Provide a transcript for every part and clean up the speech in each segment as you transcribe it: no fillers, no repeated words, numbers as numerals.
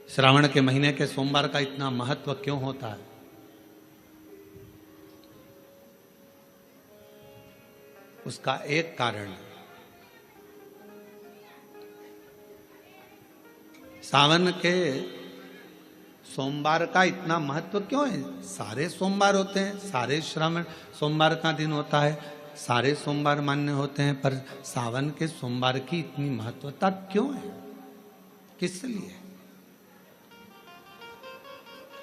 श्रावण के महीने के सोमवार का इतना महत्व क्यों होता है? उसका एक कारण है। सावन के सोमवार का इतना महत्व क्यों है? सारे सोमवार होते हैं, सारे श्रावण सोमवार का दिन होता है, सारे सोमवार मान्य होते हैं, पर सावन के सोमवार की इतनी महत्वता क्यों है? किस लिए?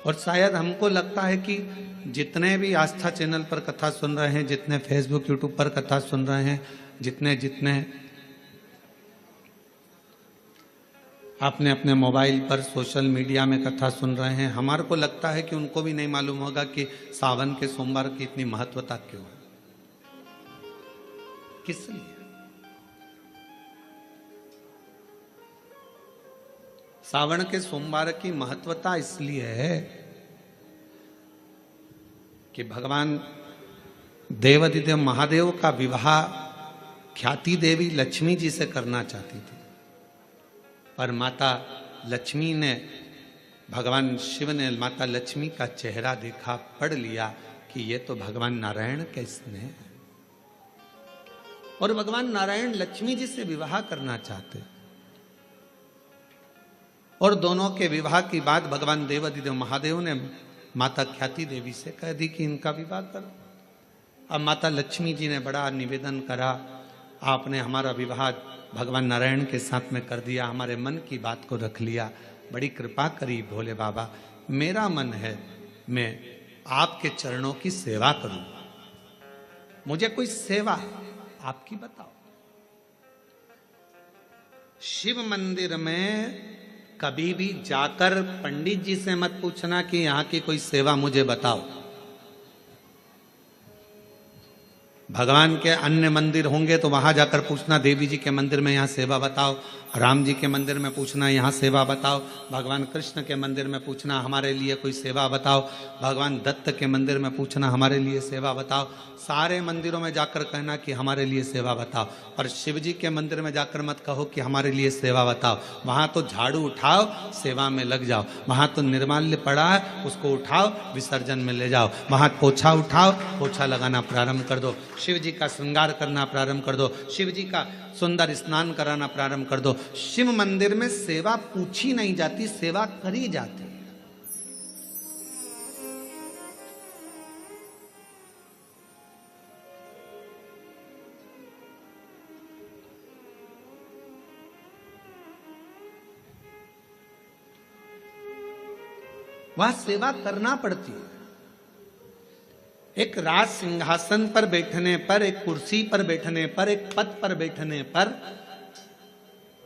और शायद हमको लगता है कि जितने भी आस्था चैनल पर कथा सुन रहे हैं, जितने फेसबुक यूट्यूब पर कथा सुन रहे हैं, जितने जितने आपने अपने मोबाइल पर सोशल मीडिया में कथा सुन रहे हैं, हमारे को लगता है कि उनको भी नहीं मालूम होगा कि सावन के सोमवार की इतनी महत्वता क्यों है, किस लिए। सावन के सोमवार की महत्वता इसलिए है कि भगवान देवाधिदेव महादेव का विवाह ख्याति देवी लक्ष्मी जी से करना चाहती थी, पर माता लक्ष्मी ने, भगवान शिव ने माता लक्ष्मी का चेहरा देखा, पढ़ लिया कि ये तो भगवान नारायण के स्नेह है, और भगवान नारायण लक्ष्मी जी से विवाह करना चाहते। और दोनों के विवाह की बात भगवान देवाधिदेव महादेव ने माता ख्याति देवी से कह दी कि इनका विवाह करो। अब माता लक्ष्मी जी ने बड़ा निवेदन करा, आपने हमारा विवाह भगवान नारायण के साथ में कर दिया, हमारे मन की बात को रख लिया, बड़ी कृपा करी भोले बाबा, मेरा मन है मैं आपके चरणों की सेवा करूं, मुझे कोई सेवा आपकी बताओ। शिव मंदिर में कभी भी जाकर पंडित जी से मत पूछना कि यहां की कोई सेवा मुझे बताओ। भगवान के अन्य मंदिर होंगे तो वहां जाकर पूछना, देवी जी के मंदिर में यहाँ सेवा बताओ, राम जी के मंदिर में पूछना यहाँ सेवा बताओ, भगवान कृष्ण के मंदिर में पूछना हमारे लिए कोई सेवा बताओ, भगवान दत्त के मंदिर में पूछना हमारे लिए सेवा बताओ। सारे मंदिरों में जाकर कहना कि हमारे लिए सेवा बताओ, और शिव जी के मंदिर में जाकर मत कहो कि हमारे लिए सेवा बताओ। वहां तो झाड़ू उठाओ, सेवा में लग जाओ। वहां तो निर्माल्य पड़ा है, उसको उठाओ, विसर्जन में ले जाओ। वहां पोछा उठाओ, पोछा लगाना प्रारंभ कर दो, शिव जी का श्रृंगार करना प्रारंभ कर दो, शिव जी का सुंदर स्नान कराना प्रारंभ कर दो। शिव मंदिर में सेवा पूछी नहीं जाती, सेवा करी जाती। वहां सेवा करना पड़ती है। एक राज सिंहासन पर बैठने पर, एक कुर्सी पर बैठने पर, एक पद पर बैठने पर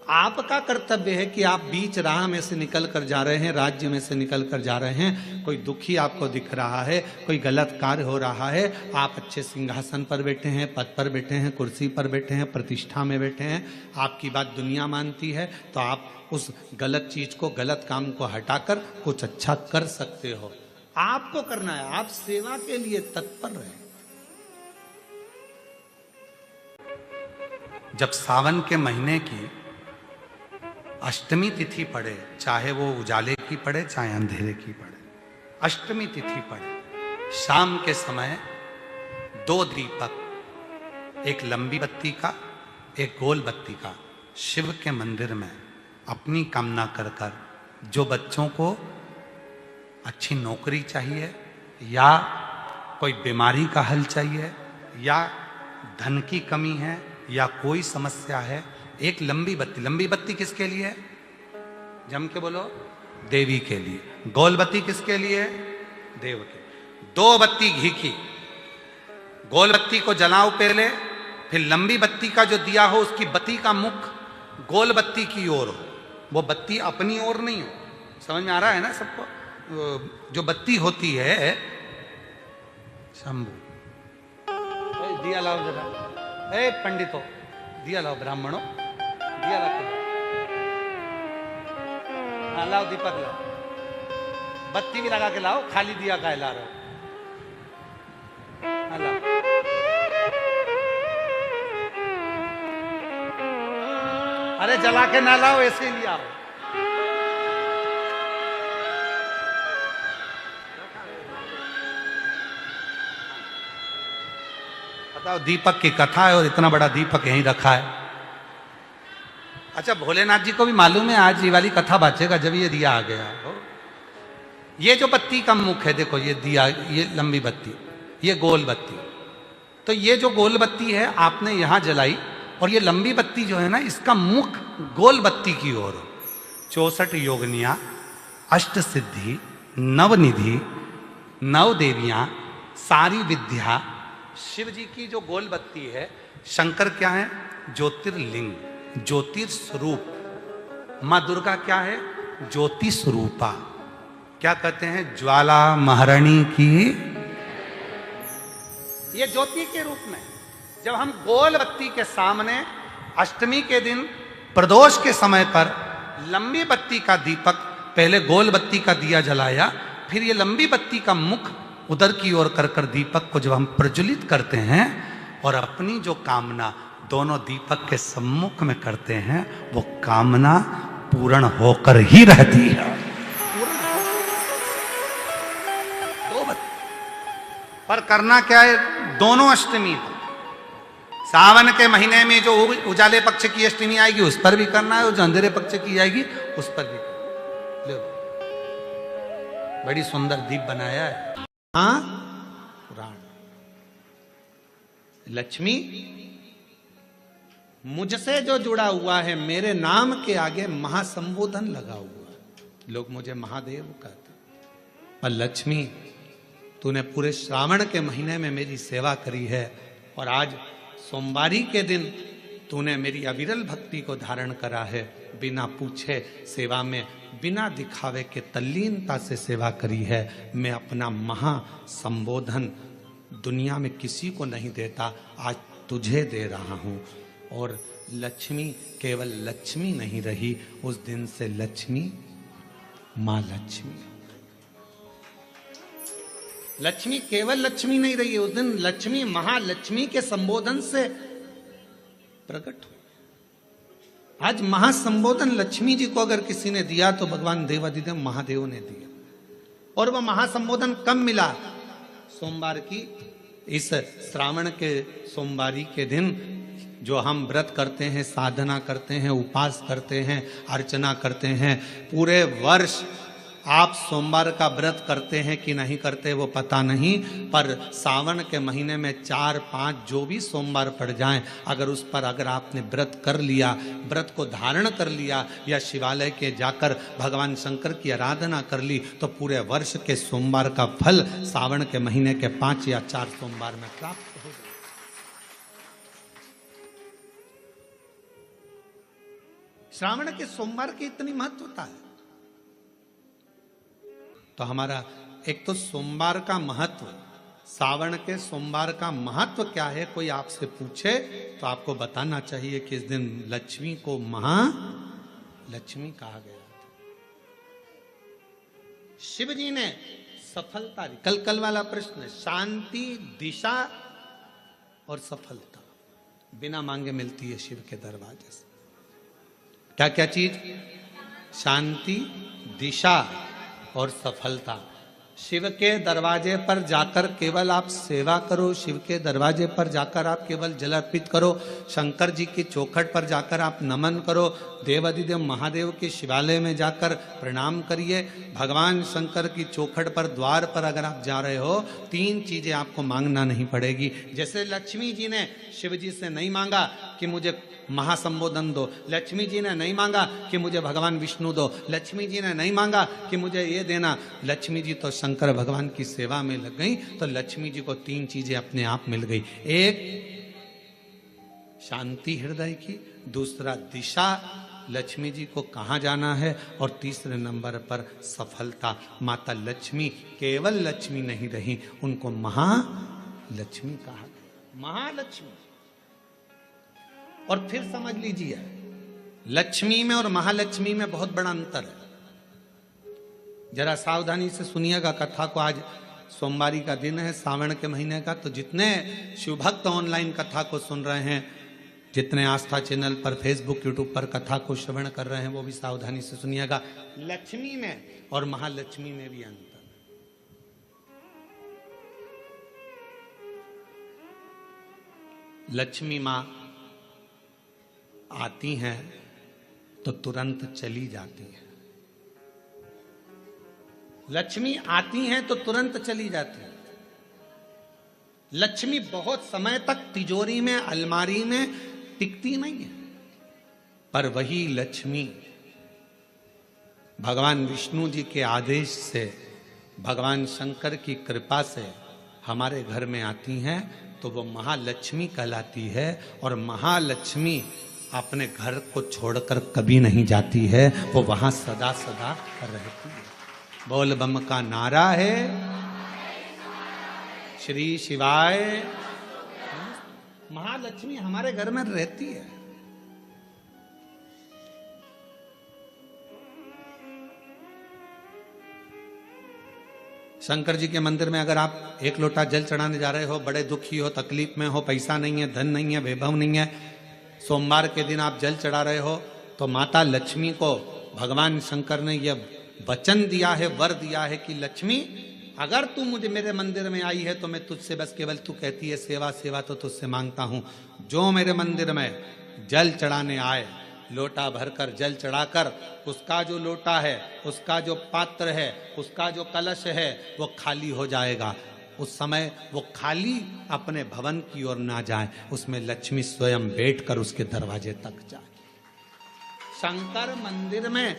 आपका कर्तव्य है कि आप बीच राह में से निकल कर जा रहे हैं, राज्य में से निकल कर जा रहे हैं, कोई दुखी आपको दिख रहा है, कोई गलत कार्य हो रहा है, आप अच्छे सिंहासन पर बैठे हैं, पद पर बैठे हैं, कुर्सी पर बैठे हैं, प्रतिष्ठा में बैठे हैं, आपकी बात दुनिया मानती है, तो आप उस गलत चीज को, गलत काम को हटाकर कुछ अच्छा कर सकते हो। आपको करना है, आप सेवा के लिए तत्पर रहे। जब सावन के महीने की अष्टमी तिथि पड़े, चाहे वो उजाले की पड़े चाहे अंधेरे की पड़े, अष्टमी तिथि पड़े, शाम के समय 2 दीपक, एक लंबी बत्ती का, एक गोल बत्ती का, शिव के मंदिर में अपनी कामना कर कर, जो बच्चों को अच्छी नौकरी चाहिए, या कोई बीमारी का हल चाहिए, या धन की कमी है, या कोई समस्या है, एक लंबी बत्ती। लंबी बत्ती किसके लिए? जम के बोलो, देवी के लिए। गोल बत्ती किसके लिए? देव के। 2 बत्ती घी की, गोल बत्ती को जलाओ पहले, फिर लंबी बत्ती का जो दिया हो उसकी बत्ती का मुख गोल बत्ती की ओर हो, वो बत्ती अपनी ओर नहीं हो। समझ में आ रहा है ना सबको? जो बत्ती होती है, शंभू दिया लाओ जरा, ए पंडितों दिया लाओ, ब्राह्मणों दिया लाओ, हाँ लाओ, दीपक लाओ, बत्ती भी लगा के लाओ, खाली दिया का ला रहे हो, हाँ लाओ। अरे जला के ना लाओ, ऐसे ही लिया। बताओ, दीपक की कथा है और इतना बड़ा दीपक यहीं रखा है। अच्छा, भोलेनाथ जी को भी मालूम है आज ये वाली कथा बाचेगा जब ये दिया आ गया हो। ये जो बत्ती का मुख है, देखो ये दिया, ये लंबी बत्ती, ये गोल बत्ती। तो ये जो गोल बत्ती है आपने यहां जलाई, और ये लंबी बत्ती जो है ना, इसका मुख गोल बत्ती की ओर। 64 योगनियां, अष्ट सिद्धि, नवनिधि, नव देवियां, सारी विद्या। शिव जी की जो गोल बत्ती है, शंकर क्या है? ज्योतिर्लिंग, ज्योतिर्स्वरूप। मां दुर्गा क्या है? ज्योति स्वरूपा। क्या कहते हैं? ज्वाला महारानी की। ये ज्योति के रूप में जब हम गोल बत्ती के सामने अष्टमी के दिन प्रदोष के समय पर लंबी बत्ती का दीपक, पहले गोल बत्ती का दिया जलाया, फिर ये लंबी बत्ती का मुख उधर की ओर कर कर दीपक को जब हम प्रज्वलित करते हैं और अपनी जो कामना दोनों दीपक के सम्मुख में करते हैं, वो कामना पूर्ण होकर ही रहती है। दो बत्ती पर करना क्या है? दोनों अष्टमी पर, सावन के महीने में जो उजाले पक्ष की अष्टमी आएगी उस पर भी करना है, और जो अंधेरे पक्ष की आएगी उस पर भी करना है। बड़ी सुंदर दीप बनाया है। हाँ, पुराण। लक्ष्मी मुझसे जो जुड़ा हुआ है, मेरे नाम के आगे महासंबोधन लगा हुआ है। लोग मुझे महादेव कहते, और लक्ष्मी तूने पूरे श्रावण के महीने में मेरी सेवा करी है, और आज सोमवारी के दिन तूने मेरी अविरल भक्ति को धारण करा है। बिना पूछे सेवा में, बिना दिखावे के तल्लीनता से सेवा करी है। मैं अपना महासंबोधन दुनिया में किसी को नहीं देता, आज तुझे दे रहा हूं। और लक्ष्मी केवल लक्ष्मी नहीं रही, उस दिन से लक्ष्मी मां लक्ष्मी। लक्ष्मी केवल लक्ष्मी नहीं रही, उस दिन लक्ष्मी महालक्ष्मी के संबोधन से प्रकट हुई। आज महासंबोधन लक्ष्मी जी को अगर किसी ने दिया तो भगवान देवाधिदेव महादेव ने दिया। और वह महासंबोधन कब मिला? सोमवार की इस श्रावण के सोमवारी के दिन जो हम व्रत करते हैं, साधना करते हैं, उपास करते हैं, अर्चना करते हैं। पूरे वर्ष आप सोमवार का व्रत करते हैं कि नहीं करते वो पता नहीं, पर सावन के महीने में 4-5 जो भी सोमवार पड़ जाएं, अगर उस पर अगर आपने व्रत कर लिया, व्रत को धारण कर लिया, या शिवालय के जाकर भगवान शंकर की आराधना कर ली, तो पूरे वर्ष के सोमवार का फल सावन के महीने के 5 या 4 सोमवार में प्राप्त हो जाए। श्रावण के सोमवार की इतनी महत्वता है। तो हमारा एक तो सोमवार का महत्व, सावन के सोमवार का महत्व क्या है, कोई आपसे पूछे तो आपको बताना चाहिए कि इस दिन लक्ष्मी को महालक्ष्मी कहा गया था। शिव जी ने सफलता दी। कल वाला प्रश्न, शांति, दिशा और सफलता बिना मांगे मिलती है शिव के दरवाजे से। क्या क्या चीज? शांति, दिशा और सफलता। शिव के दरवाजे पर जाकर केवल आप सेवा करो, शिव के दरवाजे पर जाकर आप केवल जल अर्पित करो, शंकर जी की चौखट पर जाकर आप नमन करो, देवाधिदेव महादेव के शिवालय में जाकर प्रणाम करिए। भगवान शंकर की चौखट पर, द्वार पर अगर आप जा रहे हो, 3 चीजें आपको मांगना नहीं पड़ेगी। जैसे लक्ष्मी जी ने शिव जी से नहीं मांगा कि मुझे महासंबोधन दो, लक्ष्मी जी ने नहीं मांगा कि मुझे भगवान विष्णु दो, लक्ष्मी जी ने नहीं मांगा कि मुझे ये देना। लक्ष्मी जी तो शंकर भगवान की सेवा में लग गई, तो लक्ष्मी जी को 3 चीजें अपने आप मिल गई। एक शांति हृदय की, दूसरा दिशा, लक्ष्मी जी को कहाँ जाना है, और तीसरे नंबर पर सफलता। माता लक्ष्मी केवल लक्ष्मी नहीं रही, उनको महालक्ष्मी कहा गया। महालक्ष्मी। और फिर समझ लीजिए, लक्ष्मी में और महालक्ष्मी में बहुत बड़ा अंतर है। जरा सावधानी से सुनिएगा कथा को। आज सोमवारी का दिन है, सावन के महीने का। तो जितने शिवभक्त ऑनलाइन कथा को सुन रहे हैं, जितने आस्था चैनल पर, फेसबुक, यूट्यूब पर कथा को श्रवण कर रहे हैं, वो भी सावधानी से सुनिएगा। लक्ष्मी में और महालक्ष्मी में भी अंतर। लक्ष्मी माँ आती हैं तो तुरंत चली जाती हैं। लक्ष्मी आती हैं तो तुरंत चली जाती हैं। लक्ष्मी बहुत समय तक तिजोरी में, अलमारी में टिकती नहीं है। पर वही लक्ष्मी भगवान विष्णु जी के आदेश से, भगवान शंकर की कृपा से हमारे घर में आती हैं तो वो महालक्ष्मी कहलाती है। और महालक्ष्मी अपने घर को छोड़कर कभी नहीं जाती है, वो वहां सदा सदा रहती है। बोल बम का नारा है, श्री शिवाय। महालक्ष्मी हमारे घर में रहती है। शंकर जी के मंदिर में अगर आप एक लोटा जल चढ़ाने जा रहे हो, बड़े दुखी हो, तकलीफ में हो, पैसा नहीं है, धन नहीं है, वैभव नहीं है, सोमवार के दिन आप जल चढ़ा रहे हो, तो माता लक्ष्मी को भगवान शंकर ने यह वचन दिया है, वर दिया है कि लक्ष्मी अगर तू मुझे मेरे मंदिर में आई है तो मैं तुझसे बस केवल, तू कहती है सेवा सेवा तो तुझसे मांगता हूं, जो मेरे मंदिर में जल चढ़ाने आए, लोटा भरकर जल चढ़ाकर, उसका जो लोटा है, उसका जो पात्र है, उसका जो कलश है, वो खाली हो जाएगा। उस समय वो खाली अपने भवन की ओर ना जाए, उसमें लक्ष्मी स्वयं बैठकर उसके दरवाजे तक जाए। शंकर मंदिर में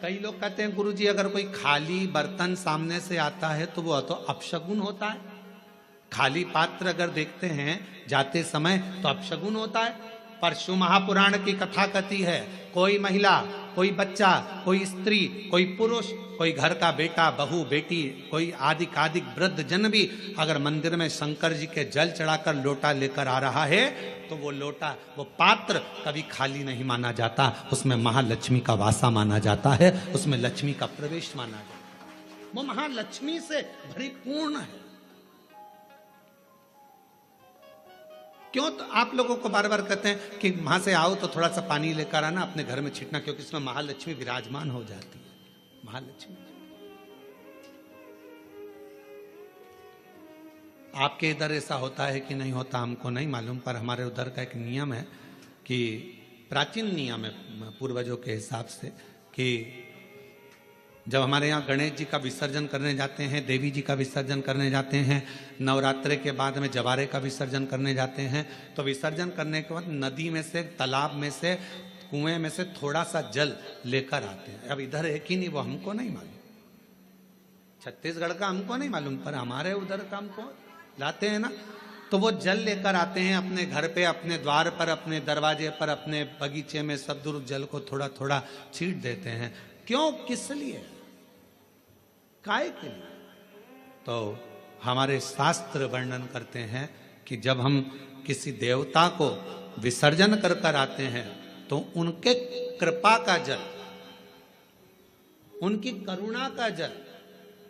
कई लोग कहते हैं गुरुजी अगर कोई खाली बर्तन सामने से आता है तो वो तो अपशगुन होता है। खाली पात्र अगर देखते हैं जाते समय तो अपशगुन होता है। परशु महापुराण की कथा कहती है, कोई महिला, कोई बच्चा, कोई स्त्री, कोई पुरुष, कोई घर का बेटा, बहू, बेटी, कोई आदिक वृद्ध जन भी अगर मंदिर में शंकर जी के जल चढ़ाकर लोटा लेकर आ रहा है तो वो लोटा, वो पात्र कभी खाली नहीं माना जाता, उसमें महालक्ष्मी का वासा माना जाता है, उसमें लक्ष्मी का प्रवेश माना जाता है। वो महालक्ष्मी से परिपूर्ण है। क्यों? तो आप लोगों को बार बार कहते हैं कि वहां से आओ तो थोड़ा सा पानी लेकर आना, अपने घर में छिटना, क्योंकि इसमें महालक्ष्मी विराजमान हो जाती है। महालक्ष्मी आपके इधर ऐसा होता है कि नहीं होता हमको नहीं मालूम, पर हमारे उधर का एक नियम है कि प्राचीन नियम है पूर्वजों के हिसाब से कि जब हमारे यहाँ गणेश जी का विसर्जन करने जाते हैं, देवी जी का विसर्जन करने जाते हैं, नवरात्रे के बाद में जवारे का विसर्जन करने जाते हैं, तो विसर्जन करने के बाद नदी में से, तालाब में से, कुएं में से थोड़ा सा जल लेकर आते हैं। अब इधर है कि नहीं वो हमको नहीं मालूम, छत्तीसगढ़ का हमको नहीं मालूम, पर हमारे उधर का हमको लाते हैं ना। तो वो जल लेकर आते हैं अपने घर पे, अपने द्वार पर, अपने दरवाजे पर, अपने बगीचे में, सब दूर जल को थोड़ा थोड़ा छीट देते हैं। क्यों? किस लिए? काय के लिए? तो हमारे शास्त्र वर्णन करते हैं कि जब हम किसी देवता को विसर्जन कर कर आते हैं तो उनके कृपा का जल, उनकी करुणा का जल,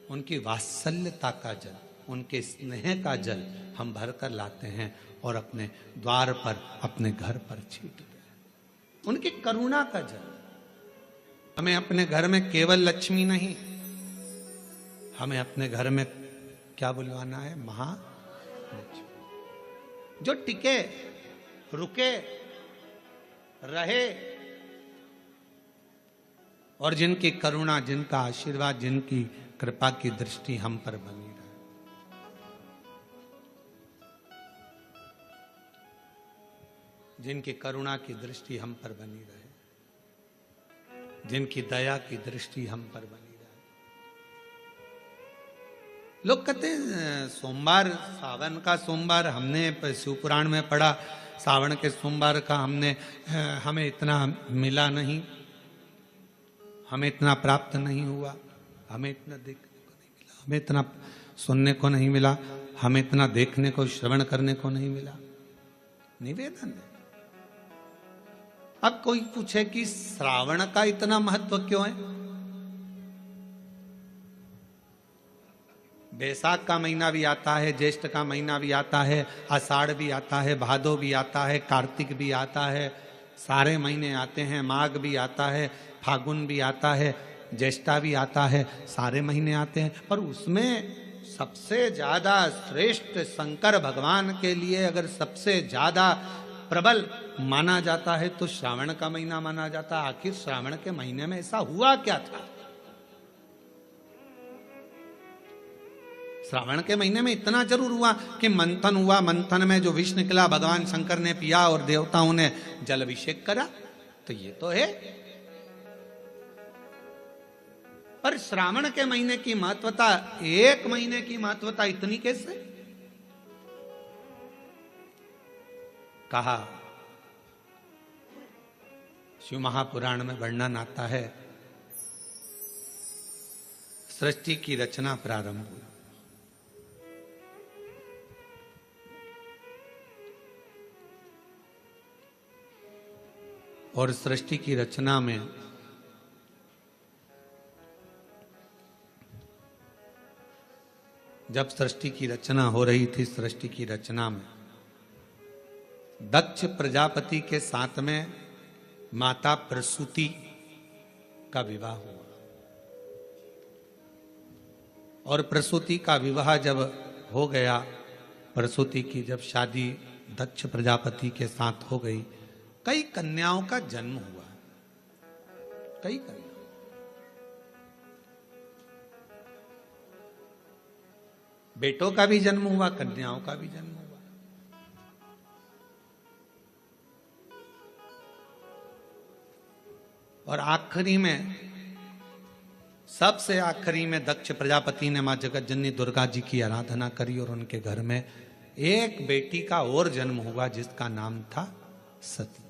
उनकी वात्सल्यता का जल, उनके स्नेह का जल हम भर कर लाते हैं और अपने द्वार पर, अपने घर पर छींटते हैं। उनकी करुणा का जल। हमें अपने घर में केवल लक्ष्मी नहीं, हमें अपने घर में क्या बुलवाना है? महालक्ष्मी, जो टिके, रुके, रहे और जिनकी करुणा, जिनका आशीर्वाद, जिनकी कृपा की दृष्टि हम पर बनी रहे। जिनकी करुणा की दृष्टि हम पर बनी रहे, जिनकी दया की दृष्टि हम पर बनी रहे। लोग कहते हैं सोमवार, सावन का सोमवार, हमने शिव पुराण में पढ़ा, सावन के सोमवार का हमें इतना मिला नहीं, हमें इतना प्राप्त नहीं हुआ, हमें इतना देखने को नहीं मिला, हमें इतना सुनने को नहीं मिला, हमें इतना देखने को, श्रवण करने को नहीं मिला। निवेदन है। अब कोई पूछे कि श्रावण का इतना महत्व क्यों है? बैसाख का महीना भी आता है, ज्येष्ठ का महीना भी आता है, आषाढ़ भी आता है, भादो भी आता है, कार्तिक भी आता है, सारे महीने आते हैं, माघ भी आता है, फागुन भी आता है, ज्येष्ठा भी आता है, सारे महीने आते हैं। पर उसमें सबसे ज्यादा श्रेष्ठ शंकर भगवान के लिए अगर सबसे ज्यादा प्रबल माना जाता है तो श्रावण का महीना माना जाता है। आखिर श्रावण के महीने में ऐसा हुआ क्या था? श्रावण के महीने में इतना जरूर हुआ कि मंथन हुआ, मंथन में जो विष निकला भगवान शंकर ने पिया और देवताओं ने जल अभिषेक करा, तो ये तो है। पर श्रावण के महीने की महत्वता, एक महीने की महत्वता इतनी कैसे? कहा शिव महापुराण में वर्णन आता है, सृष्टि की रचना प्रारंभ हुई। और सृष्टि की रचना में जब सृष्टि की रचना हो रही थी, सृष्टि की रचना में दक्ष प्रजापति के साथ में माता प्रसूति का विवाह हुआ। और प्रसूति का विवाह जब हो गया, प्रसूति की जब शादी दक्ष प्रजापति के साथ हो गई, कई कन्याओं का जन्म हुआ। कई कन्या, बेटों का भी जन्म हुआ, कन्याओं का भी जन्म हुआ। और आखिरी में, सबसे आखिरी में दक्ष प्रजापति ने मां जगत जननी दुर्गा जी की आराधना करी और उनके घर में एक बेटी का और जन्म हुआ जिसका नाम था सती।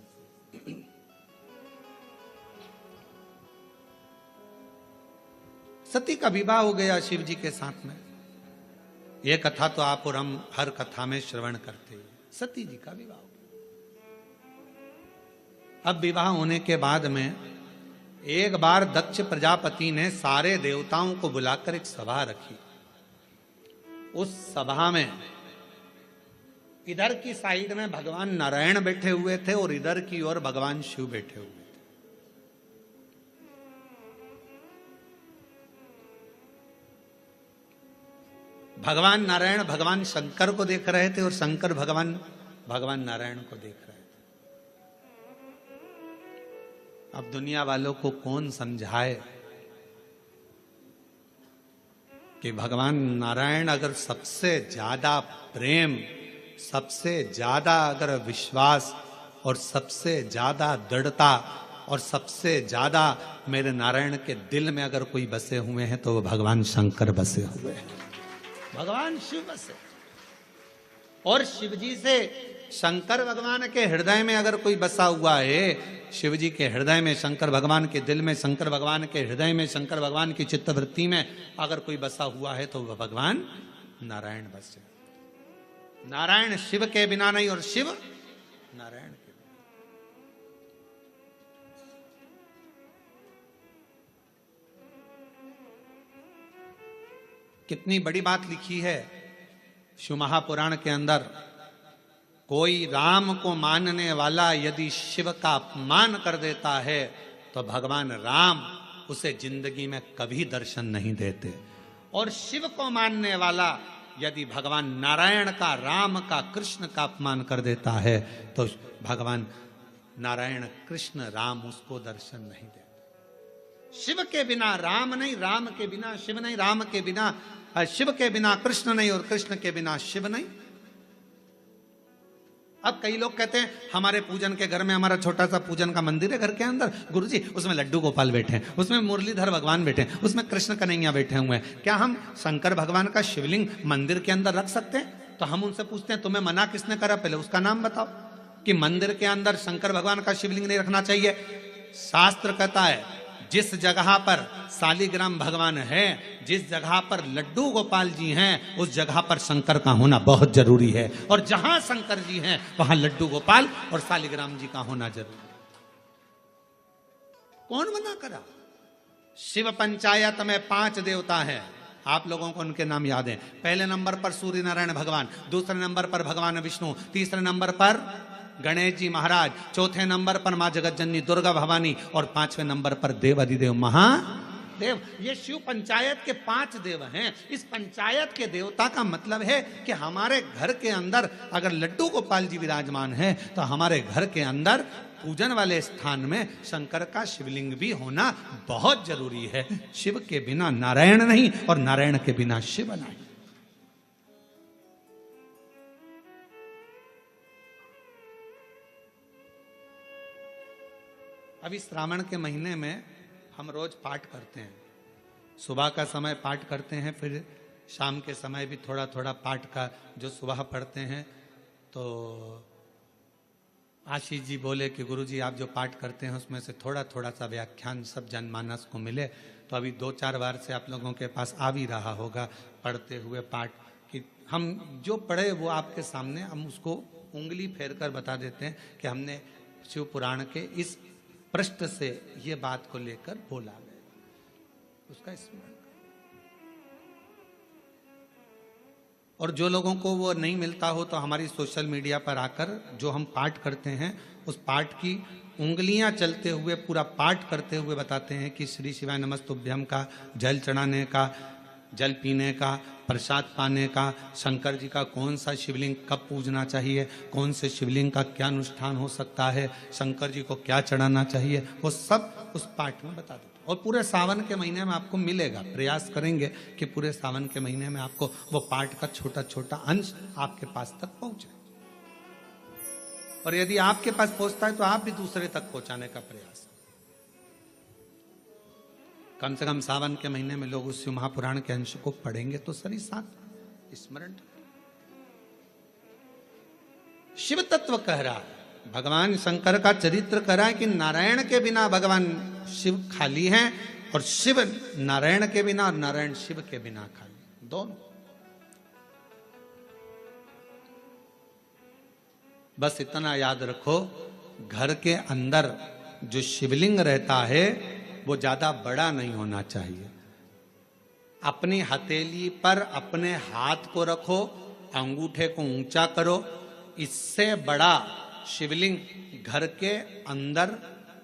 सती का विवाह हो गया शिव जी के साथ में। यह कथा तो आप और हम हर कथा में श्रवण करते हैं। सती जी का विवाह हो गया। अब विवाह होने के बाद में एक बार दक्ष प्रजापति ने सारे देवताओं को बुलाकर एक सभा रखी। उस सभा में इधर की साइड में भगवान नारायण बैठे हुए थे और इधर की ओर भगवान शिव बैठे हुए थे। भगवान नारायण भगवान शंकर को देख रहे थे और शंकर भगवान नारायण को देख रहे थे। अब दुनिया वालों को कौन समझाए कि भगवान नारायण अगर सबसे ज्यादा प्रेम, सबसे ज्यादा अगर विश्वास और सबसे ज्यादा दृढ़ता और सबसे ज्यादा मेरे नारायण के दिल में अगर कोई बसे हुए हैं तो वो भगवान शंकर बसे हुए हैं, भगवान शिव बसे। और शिव जी से शंकर भगवान के हृदय में अगर कोई बसा हुआ है, शिव जी के हृदय में, शंकर भगवान के दिल में, शंकर भगवान के हृदय में, शंकर भगवान की चित्तवृत्ति में अगर कोई बसा हुआ है तो वह भगवान नारायण बसे। नारायण शिव के बिना नहीं और शिव नारायण के बिना। कितनी बड़ी बात लिखी है शिव महापुराण के अंदर। कोई राम को मानने वाला यदि शिव का अपमान कर देता है तो भगवान राम उसे जिंदगी में कभी दर्शन नहीं देते। और शिव को मानने वाला यदि भगवान नारायण का, राम का, कृष्ण का अपमान कर देता है तो भगवान नारायण, कृष्ण, राम उसको दर्शन नहीं देते। शिव के बिना राम नहीं, राम के बिना शिव नहीं, राम के बिना, शिव के बिना कृष्ण नहीं और कृष्ण के बिना शिव नहीं। अब कई लोग कहते हैं हमारे पूजन के घर में, हमारा छोटा सा पूजन का मंदिर है घर के अंदर, गुरुजी उसमें लड्डू गोपाल बैठे हैं, उसमें मुरलीधर भगवान बैठे हैं, उसमें कृष्ण कन्हैया बैठे हुए हैं। क्या हम शंकर भगवान का शिवलिंग मंदिर के अंदर रख सकते हैं? तो हम उनसे पूछते हैं तुम्हें मना किसने करा, पहले उसका नाम बताओ कि मंदिर के अंदर शंकर भगवान का शिवलिंग नहीं रखना चाहिए। शास्त्र कहता है जिस जगह पर शालिग्राम भगवान है, जिस जगह पर लड्डू गोपाल जी हैं, उस जगह पर शंकर का होना बहुत जरूरी है। और जहां शंकर जी हैं वहां लड्डू गोपाल और शालिग्राम जी का होना जरूरी है। कौन मना करा? शिव पंचायत में 5 देवता हैं, आप लोगों को उनके नाम याद हैं। पहले नंबर पर सूर्य नारायण भगवान, दूसरे नंबर पर भगवान विष्णु, तीसरे नंबर पर गणेश जी महाराज, चौथे नंबर पर मां जगत जननी दुर्गा भवानी और 5वें नंबर पर देव अधिदेव देव, ये शिव पंचायत के 5 देव हैं। इस पंचायत के देवता का मतलब है कि हमारे घर के अंदर अगर लड्डू गोपाल जी विराजमान है तो हमारे घर के अंदर पूजन वाले स्थान में शंकर का शिवलिंग भी होना बहुत जरूरी है। शिव के बिना नारायण नहीं और नारायण के बिना शिव नहीं। अभी श्रावण के महीने में हम रोज पाठ करते हैं। सुबह का समय पाठ करते हैं, फिर शाम के समय भी थोड़ा थोड़ा पाठ का जो सुबह पढ़ते हैं। तो आशीष जी बोले कि गुरुजी आप जो पाठ करते हैं उसमें से थोड़ा थोड़ा सा व्याख्यान सब जनमानस को मिले। तो अभी 2-4 बार से आप लोगों के पास आ भी रहा होगा पढ़ते हुए पाठ कि हम जो पढ़े वो आपके सामने हम उसको उंगली फेर कर बता देते हैं कि हमने शिव पुराण के इस पृष्ठ से ये बात को लेकर बोला है, उसका स्मरण। और जो लोगों को वो नहीं मिलता हो तो हमारी सोशल मीडिया पर आकर जो हम पाठ करते हैं उस पाठ की उंगलियां चलते हुए पूरा पाठ करते हुए बताते हैं कि श्री शिवाय नमस्तुभ्यम का जल चढ़ाने का, जल पीने का, प्रसाद पाने का, शंकर जी का कौन सा शिवलिंग कब पूजना चाहिए, कौन से शिवलिंग का क्या अनुष्ठान हो सकता है, शंकर जी को क्या चढ़ाना चाहिए, वो सब उस पाठ में बता देते। और पूरे सावन के महीने में आपको मिलेगा। प्रयास करेंगे कि पूरे सावन के महीने में आपको वो पाठ का छोटा छोटा अंश आपके पास तक पहुंचे। और यदि आपके पास पहुंचता है तो आप भी दूसरे तक पहुंचाने का प्रयास। कम से कम सावन के महीने में लोग उस शिव महापुराण के अंश को पढ़ेंगे तो सही साथ स्मरण। शिव तत्व कह रहा है, भगवान शंकर का चरित्र कह रहा है कि नारायण के बिना भगवान शिव खाली हैं और शिव नारायण के बिना और नारायण शिव के बिना खाली, दोनों। बस इतना याद रखो, घर के अंदर जो शिवलिंग रहता है वो ज्यादा बड़ा नहीं होना चाहिए। अपनी हथेली पर अपने हाथ को रखो, अंगूठे को ऊंचा करो। इससे बड़ा शिवलिंग घर के अंदर,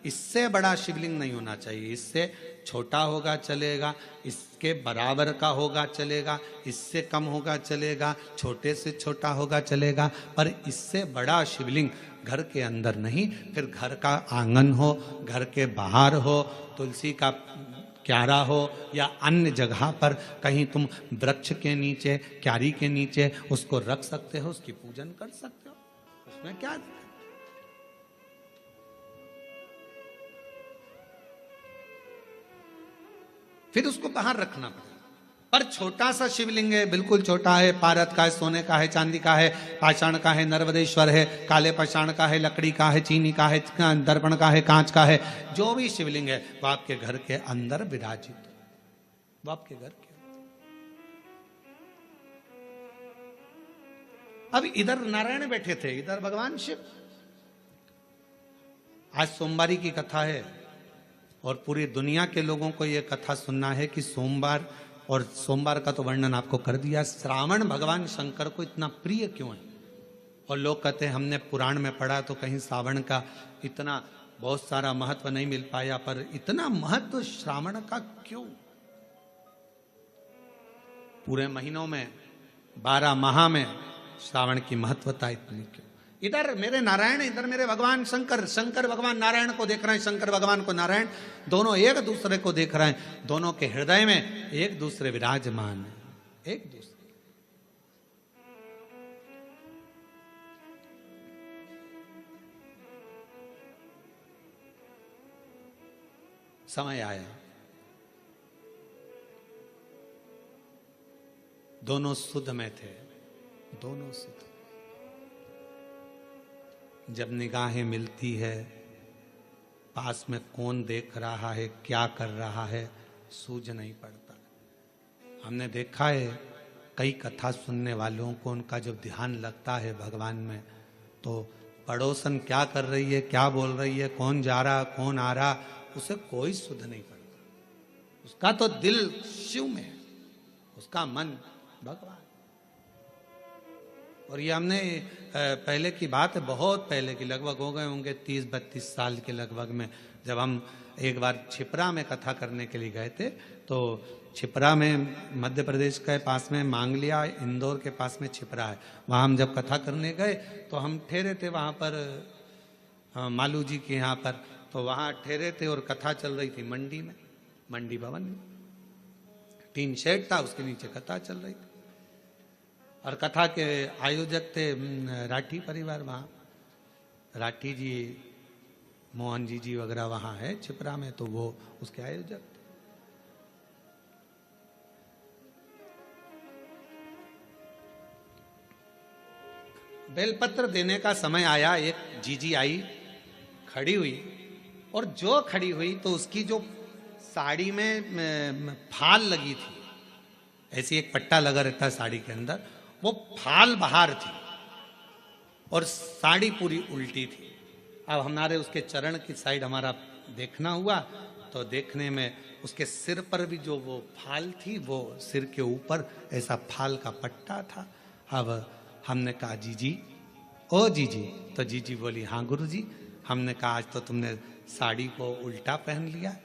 इससे बड़ा शिवलिंग नहीं होना चाहिए। इससे छोटा होगा चलेगा, इसके बराबर का होगा चलेगा, इससे कम होगा चलेगा, छोटे से छोटा होगा चलेगा, पर इससे बड़ा शिवलिंग घर के अंदर नहीं। फिर घर का आंगन हो, घर के बाहर हो, तुलसी का क्यारा हो या अन्य जगह पर कहीं तुम वृक्ष के नीचे, क्यारी के नीचे उसको रख सकते हो, उसकी पूजन कर सकते हो, उसमें क्या दिक्कत। फिर उसको बाहर रखना पड़ेगा। पर छोटा सा शिवलिंग है, बिल्कुल छोटा है, पारद का है, सोने का है, चांदी का है, पाषाण का है, नर्मदेश्वर है, काले पाषाण का है, लकड़ी का है, चीनी का है, दर्पण का है, कांच का है, जो भी शिवलिंग है वो आपके घर के अंदर विराजित, वो आपके घर के। अब इधर नारायण बैठे थे, इधर भगवान शिव। आज सोमवारी की कथा है और पूरी दुनिया के लोगों को यह कथा सुनना है कि सोमवार, और सोमवार का तो वर्णन आपको कर दिया, श्रावण भगवान शंकर को इतना प्रिय क्यों है। और लोग कहते हैं हमने पुराण में पढ़ा तो कहीं श्रावण का इतना बहुत सारा महत्व नहीं मिल पाया, पर इतना महत्व श्रावण का क्यों। पूरे महीनों में 12 माह में श्रावण की महत्वता इतनी क्यों। इधर मेरे नारायण, इधर मेरे भगवान शंकर, शंकर भगवान नारायण को देख रहे हैं, शंकर भगवान को नारायण, दोनों एक दूसरे को देख रहे हैं, दोनों के हृदय में एक दूसरे विराजमान है, एक दूसरे। समय आया, दोनों सुध में थे, दोनों सुध। जब निगाहें मिलती है, पास में कौन देख रहा है, क्या कर रहा है, सूझ नहीं पड़ता। हमने देखा है कई कथा सुनने वालों को, उनका जब ध्यान लगता है भगवान में तो पड़ोसन क्या कर रही है, क्या बोल रही है, कौन जा रहा, कौन आ रहा, उसे कोई सुध नहीं पड़ता। उसका तो दिल शिव में है, उसका मन भगवान। और ये हमने पहले की बात है, बहुत पहले की, लगभग हो गए होंगे 30-32 साल के लगभग में, जब हम एक बार छिपरा में कथा करने के लिए गए थे। तो छिपरा में मध्य प्रदेश के पास में मांगलिया, इंदौर के पास में छिपरा है, वहाँ हम जब कथा करने गए तो हम ठहरे थे वहाँ पर मालू जी के यहाँ पर। तो वहाँ ठहरे थे और कथा चल रही थी मंडी में, मंडी भवन में। टीन शेड था, उसके नीचे कथा चल रही थी और कथा के आयोजक थे राठी परिवार। वहाँ राठी जी, मोहन जी वगैरह वहाँ है छिपरा में, तो वो उसके आयोजक थे। बेलपत्र देने का समय आया, एक जीजी आई, खड़ी हुई, और जो खड़ी हुई तो उसकी जो साड़ी में फाल लगी थी, ऐसी एक पट्टा लगा रहता है साड़ी के अंदर, वो फाल बाहर थी और साड़ी पूरी उल्टी थी। अब हमारे उसके चरण की साइड हमारा देखना हुआ, तो देखने में उसके सिर पर भी जो वो फाल थी, वो सिर के ऊपर ऐसा फाल का पट्टा था। अब हमने कहा जीजी, ओ जीजी, तो जीजी बोली हाँ गुरुजी। हमने कहा आज तो तुमने साड़ी को उल्टा पहन लिया।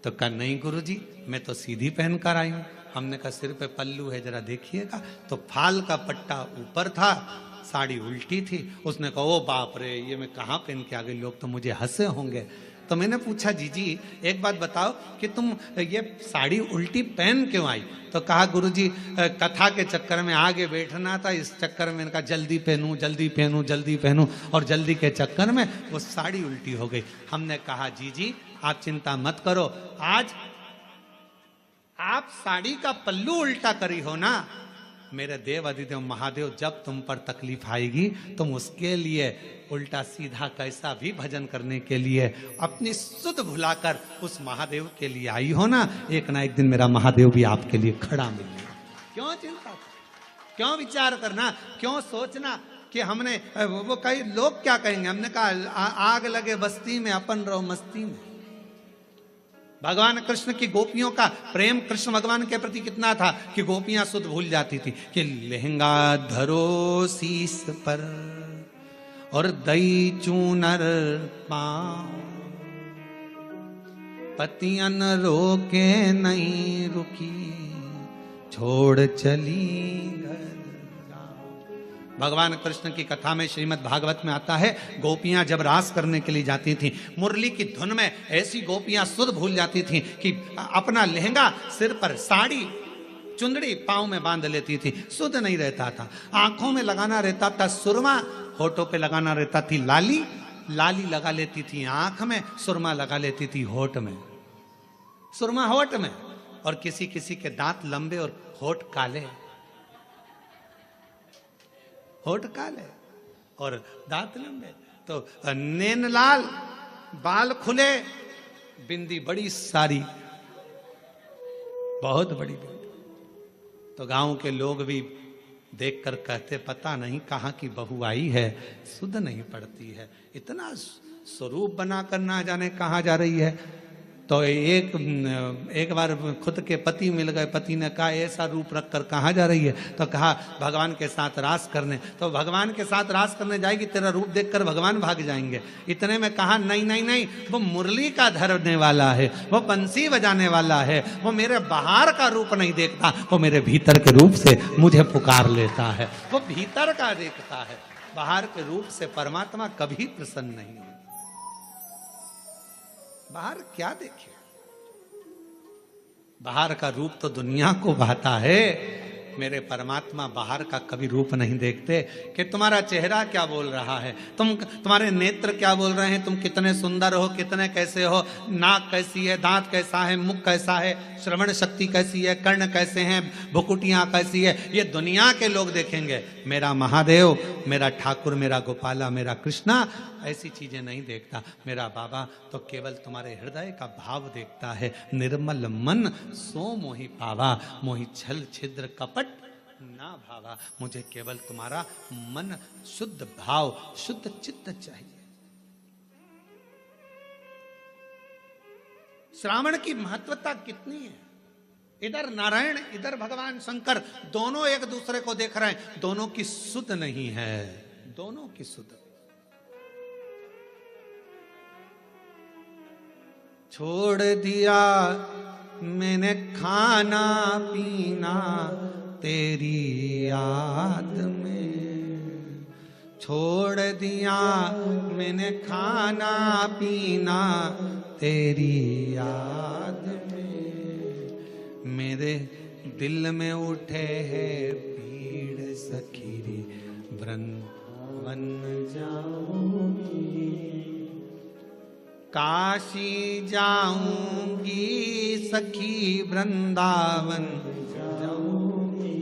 तो कहा नहीं गुरुजी, मैं तो सीधी पहन कर आई हूँ। हमने कहा सिर पे पल्लू है, जरा देखिएगा। तो फाल का पट्टा ऊपर था, साड़ी उल्टी थी। उसने कहा ओ बाप रे, ये मैं कहाँ पहन के आ गई, लोग तो मुझे हंसे होंगे। तो मैंने पूछा जीजी एक बात बताओ कि तुम ये साड़ी उल्टी पहन क्यों आई? तो कहा गुरुजी कथा के चक्कर में आगे बैठना था, इस चक्कर में इनका जल्दी पहनूं जल्दी पहनूं जल्दी पहनूं, और जल्दी के चक्कर में वो साड़ी उल्टी हो गई। हमने कहा जीजी आप चिंता मत करो, आज आप साड़ी का पल्लू उल्टा करी हो ना, मेरे देव अधिदेव महादेव जब तुम पर तकलीफ आएगी तुम उसके लिए उल्टा सीधा कैसा भी भजन करने के लिए अपनी सुध भुलाकर उस महादेव के लिए आई हो ना, एक ना एक दिन मेरा महादेव भी आपके लिए खड़ा मिलेगा। क्यों चिंता, क्यों विचार करना, क्यों सोचना कि हमने वो कई लोग क्या कहेंगे। हमने कहा आग लगे बस्ती में, अपन रहो मस्ती में। भगवान कृष्ण की गोपियों का प्रेम कृष्ण भगवान के प्रति कितना था कि गोपियां सुध भूल जाती थी कि लहंगा धरो शीस पर और दई चूनर पाँव, पतियन रोके नहीं रुकी, छोड़ चली घर। भगवान कृष्ण की कथा में श्रीमद् भागवत में आता है, गोपियां जब रास करने के लिए जाती थीं, मुरली की धुन में ऐसी गोपियां सुध भूल जाती थीं कि अपना लहंगा सिर पर, साड़ी चुंदड़ी पांव में बांध लेती थी, सुध नहीं रहता था। आंखों में लगाना रहता था सुरमा, होठों पे लगाना रहता थी लाली, लाली लगा लेती थी आंख में, सुरमा लगा लेती थी होठ में, सुरमा होठ में। और किसी किसी के दांत लंबे और होठ काले, होठ काले और दांत लंबे, तो नैन लाल, बाल खुले, बिंदी बड़ी सारी, बहुत बड़ी बिंदी। तो गांव के लोग भी देखकर कहते पता नहीं कहाँ की बहू आई है, सुध नहीं पड़ती है, इतना स्वरूप बनाकर ना जाने कहाँ जा रही है। तो एक बार खुद के पति मिल गए, पति ने कहा ऐसा रूप रखकर कहाँ जा रही है? तो कहा भगवान के साथ रास करने। तो भगवान के साथ रास करने जाएगी, तेरा रूप देखकर भगवान भाग जाएंगे। इतने में कहा नहीं नहीं नहीं, वो मुरली का धरने वाला है, वो बंसी बजाने वाला है, वो मेरे बाहर का रूप नहीं देखता, वो मेरे भीतर के रूप से मुझे पुकार लेता है, वो भीतर का देखता है, बाहर के रूप से परमात्मा कभी प्रसन्न नहीं होता। बाहर क्या देखे, बाहर का रूप तो दुनिया को भाता है, मेरे परमात्मा बाहर का कभी रूप नहीं देखते कि तुम्हारा चेहरा क्या बोल रहा है, तुम्हारे नेत्र क्या बोल रहे हैं, तुम कितने सुंदर हो, कितने कैसे हो, नाक कैसी है, दांत कैसा है, मुख कैसा है, श्रवण शक्ति कैसी है, कर्ण कैसे हैं, भुकुटियां कैसी है, ये दुनिया के लोग देखेंगे। मेरा महादेव, मेरा ठाकुर, मेरा गोपाला, मेरा कृष्णा ऐसी चीजें नहीं देखता। मेरा बाबा तो केवल तुम्हारे हृदय का भाव देखता है। निर्मल मन सो मोहि पावा, मोहि छल छिद्र कपट ना भावा। मुझे केवल तुम्हारा मन शुद्ध भाव, शुद्ध चित्त चाहिए। श्रावण की महत्वता कितनी है, इधर नारायण, इधर भगवान शंकर, दोनों एक दूसरे को देख रहे हैं, दोनों की सुध नहीं है, दोनों की सुध। छोड़ दिया मैंने खाना पीना तेरी याद में, छोड़ दिया मैंने खाना पीना तेरी याद में, मेरे दिल में उठे है पीड़ सखी रे, वृंदावन जाऊंगी, काशी जाऊंगी सखी, वृंदावन जाऊंगी।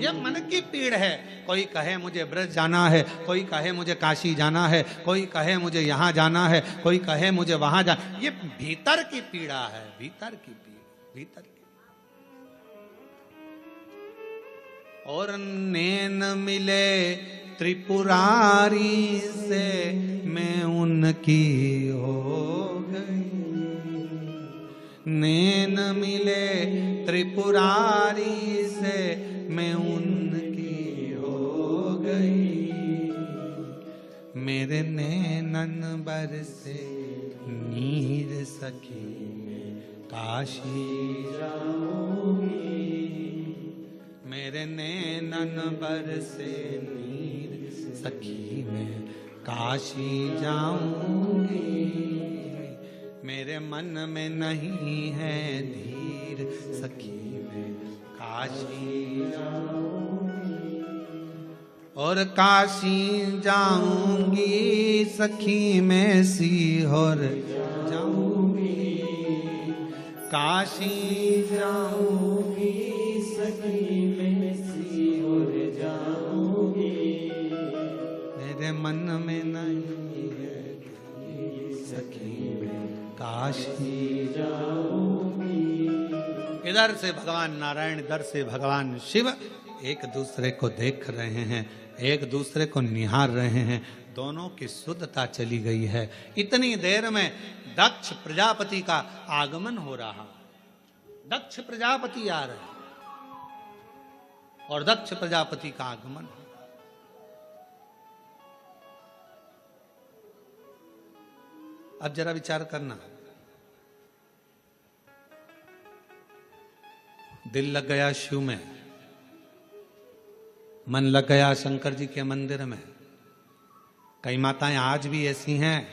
ये मन की पीड़ है, कोई कहे मुझे ब्रज जाना है, कोई कहे मुझे काशी जाना है, कोई कहे मुझे यहाँ जाना है, कोई कहे मुझे वहां जाना, ये भीतर की पीड़ा है, भीतर की पीड़ा, भीतर की। और नैन मिले त्रिपुरारी से मैं उनकी हो गई, नैन मिले त्रिपुरारी से मैं उनकी हो गई, मेरे नैनन बरसे नीर सखी में काशी जाऊंगी, मेरे नैनन बरसे नीर सखी में काशी जाऊंगी, मेरे मन में नहीं है धीर सखी में काशी जाऊंगी, और काशी जाऊंगी सखी में सीहोर जाऊंगी, काशी जाऊंगी सखी में सीहोर जाऊंगी, मेरे मन में नहीं है सखी में काशी जाऊंगी। इधर से भगवान नारायण, इधर से भगवान शिव एक दूसरे को देख रहे हैं, एक दूसरे को निहार रहे हैं, दोनों की शुद्धता चली गई है। इतनी देर में दक्ष प्रजापति का आगमन हो रहा, दक्ष प्रजापति आ रहे और दक्ष प्रजापति का आगमन। अब जरा विचार करना, दिल लग गया शिव में, मन लग गया शंकर जी के मंदिर में। कई माताएं आज भी ऐसी हैं,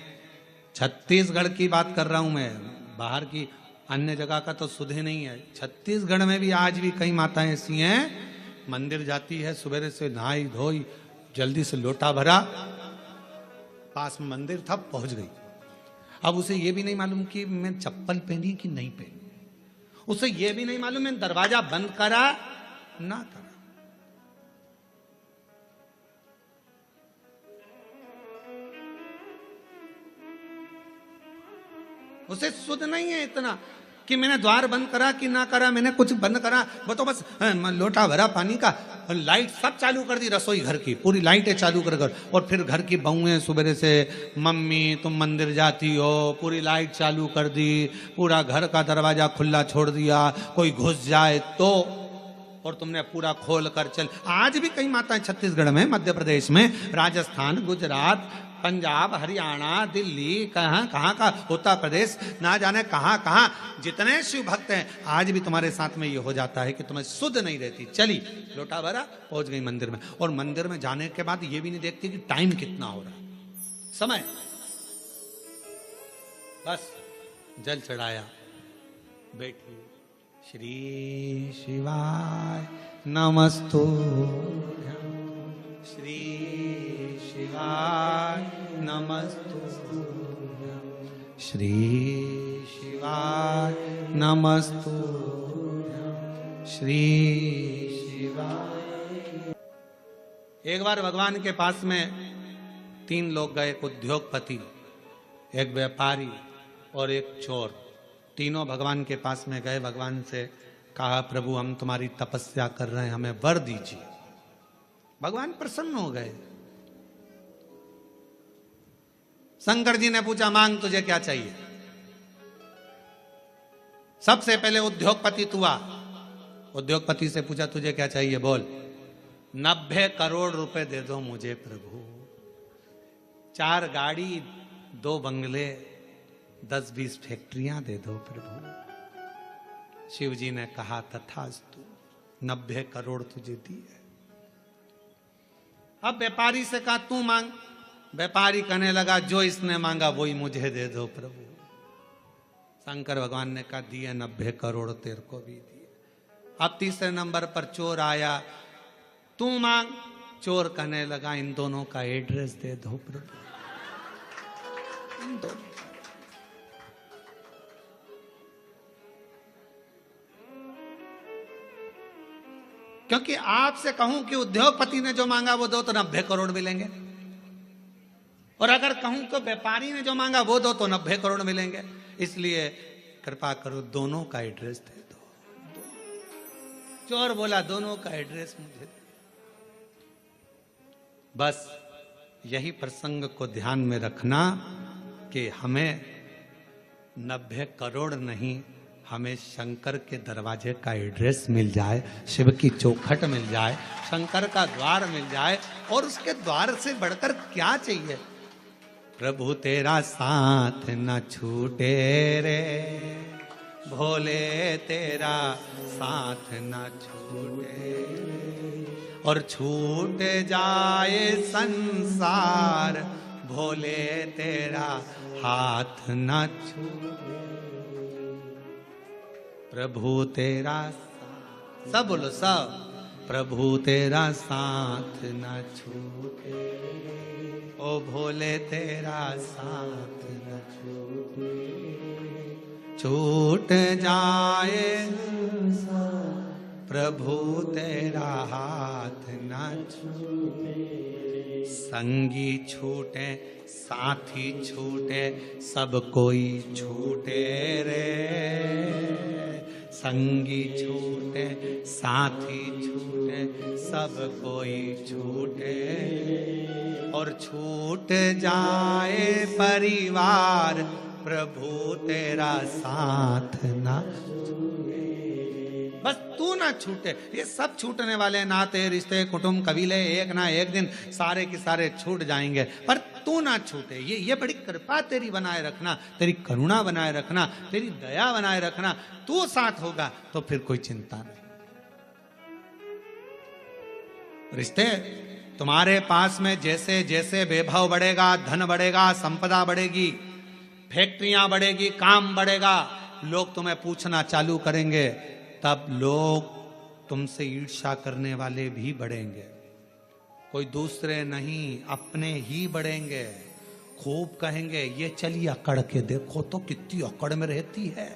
छत्तीसगढ़ की बात कर रहा हूं मैं, बाहर की अन्य जगह का तो सुध ही नहीं है, छत्तीसगढ़ में भी आज भी कई माताएं ऐसी हैं, मंदिर जाती है, सुबह से नहाई धोई, जल्दी से लोटा भरा, पास में मंदिर था, पहुंच गई। अब उसे यह भी नहीं मालूम कि मैं चप्पल पहनी कि नहीं पहनी, उसे यह भी नहीं मालूम मैं दरवाजा बंद करा ना करा। उसे सुध नहीं है इतना कि मैंने द्वार बंद करा कि ना करा, मैंने कुछ बंद करा, वो तो बस लोटा भरा पानी का, लाइट सब चालू कर दी, रसोई घर की पूरी लाइटें चालू कर, और फिर घर की बहुएं सुबह से, मम्मी तुम मंदिर जाती हो, पूरी लाइट चालू कर दी, पूरा घर का दरवाजा खुला छोड़ दिया, कोई घुस जाए तो, और तुमने पूरा खोल कर चल। आज भी कई माताएं छत्तीसगढ़ में, मध्य प्रदेश में, राजस्थान, गुजरात, पंजाब, हरियाणा, दिल्ली, कहाँ कहाँ का, उत्तर प्रदेश, ना जाने कहाँ कहाँ जितने शिव भक्त हैं, आज भी तुम्हारे साथ में ये हो जाता है कि तुम्हें शुद्ध नहीं रहती। चली लोटा भरा, पहुंच गई मंदिर में, और मंदिर में जाने के बाद ये भी नहीं देखती कि टाइम कितना हो रहा, समय, बस जल चढ़ाया, बैठी, श्री शिवाय नमस्तु, श्री शिवाय नमस्तु, श्री शिवाय नमस्तु, श्री शिवाय। एक बार भगवान के पास में 3 लोग गए, एक उद्योगपति, एक व्यापारी और एक चोर। तीनों भगवान के पास में गए, भगवान से कहा प्रभु हम तुम्हारी तपस्या कर रहे हैं, हमें वर दीजिए। भगवान प्रसन्न हो गए। शंकर जी ने पूछा मांग तुझे क्या चाहिए। सबसे पहले उद्योगपति तू आ, उद्योगपति से पूछा तुझे क्या चाहिए, बोल। 90 करोड़ रुपए दे दो मुझे प्रभु, 4 गाड़ी, 2 बंगले, 10-20 फैक्ट्रियां दे दो प्रभु। शिव जी ने कहा तथास्तु, 90 करोड़ तुझे दिए। अब व्यापारी से कहा तू मांग। व्यापारी कहने लगा जो इसने मांगा वही मुझे दे दो प्रभु। शंकर भगवान ने कहा दिए 90 करोड़ तेरे को भी दिए। अब तीसरे नंबर पर चोर आया, तू मांग। चोर कहने लगा इन दोनों का एड्रेस दे दो प्रभु, इन दोनों। क्योंकि आपसे कहूं कि उद्योगपति ने जो मांगा वो दो तो 90 करोड़ मिलेंगे, और अगर कहूं तो व्यापारी ने जो मांगा वो दो तो 90 करोड़ मिलेंगे। इसलिए कृपा करो दोनों का एड्रेस दे दो। चोर बोला दोनों का एड्रेस मुझे दे। बस यही प्रसंग को ध्यान में रखना कि हमें 90 करोड़ नहीं, हमें शंकर के दरवाजे का एड्रेस मिल जाए, शिव की चौखट मिल जाए, शंकर का द्वार मिल जाए, और उसके द्वार से बढ़कर क्या चाहिए। प्रभु तेरा साथ न छूटे रे भोले, तेरा साथ न छूटे, और छूट जाए संसार भोले, तेरा हाथ न छूटे। प्रभु तेरा साथ, सब बोलो सब, प्रभु तेरा साथ न छूटे, ओ भोले तेरा साथ न छूटे, छूट जाए प्रभु तेरा हाथ न छूटे। संगी छूटे साथी छूटे सब कोई छूटे रे, संगी छूटे साथी छूटे सब कोई छूटे, और छूट जाए परिवार प्रभु तेरा साथ ना छूटे। बस तू ना छूटे। ये सब छूटने वाले नाते रिश्ते कुटुंब कबीले एक ना एक दिन सारे के सारे छूट जाएंगे, पर तू ना छूटे। ये बड़ी कृपा तेरी बनाए रखना, तेरी करुणा बनाए रखना, तेरी दया बनाए रखना। तू साथ होगा तो फिर कोई चिंता नहीं। रिश्ते तुम्हारे पास में जैसे जैसे वैभव बढ़ेगा, धन बढ़ेगा, संपदा बढ़ेगी, फैक्ट्रियां बढ़ेगी, काम बढ़ेगा, लोग तुम्हें पूछना चालू करेंगे, तब लोग तुमसे ईर्ष्या करने वाले भी बढ़ेंगे। कोई दूसरे नहीं, अपने ही बढ़ेंगे। खूब कहेंगे ये चली अकड़ के देखो तो कितनी अकड़ में रहती है,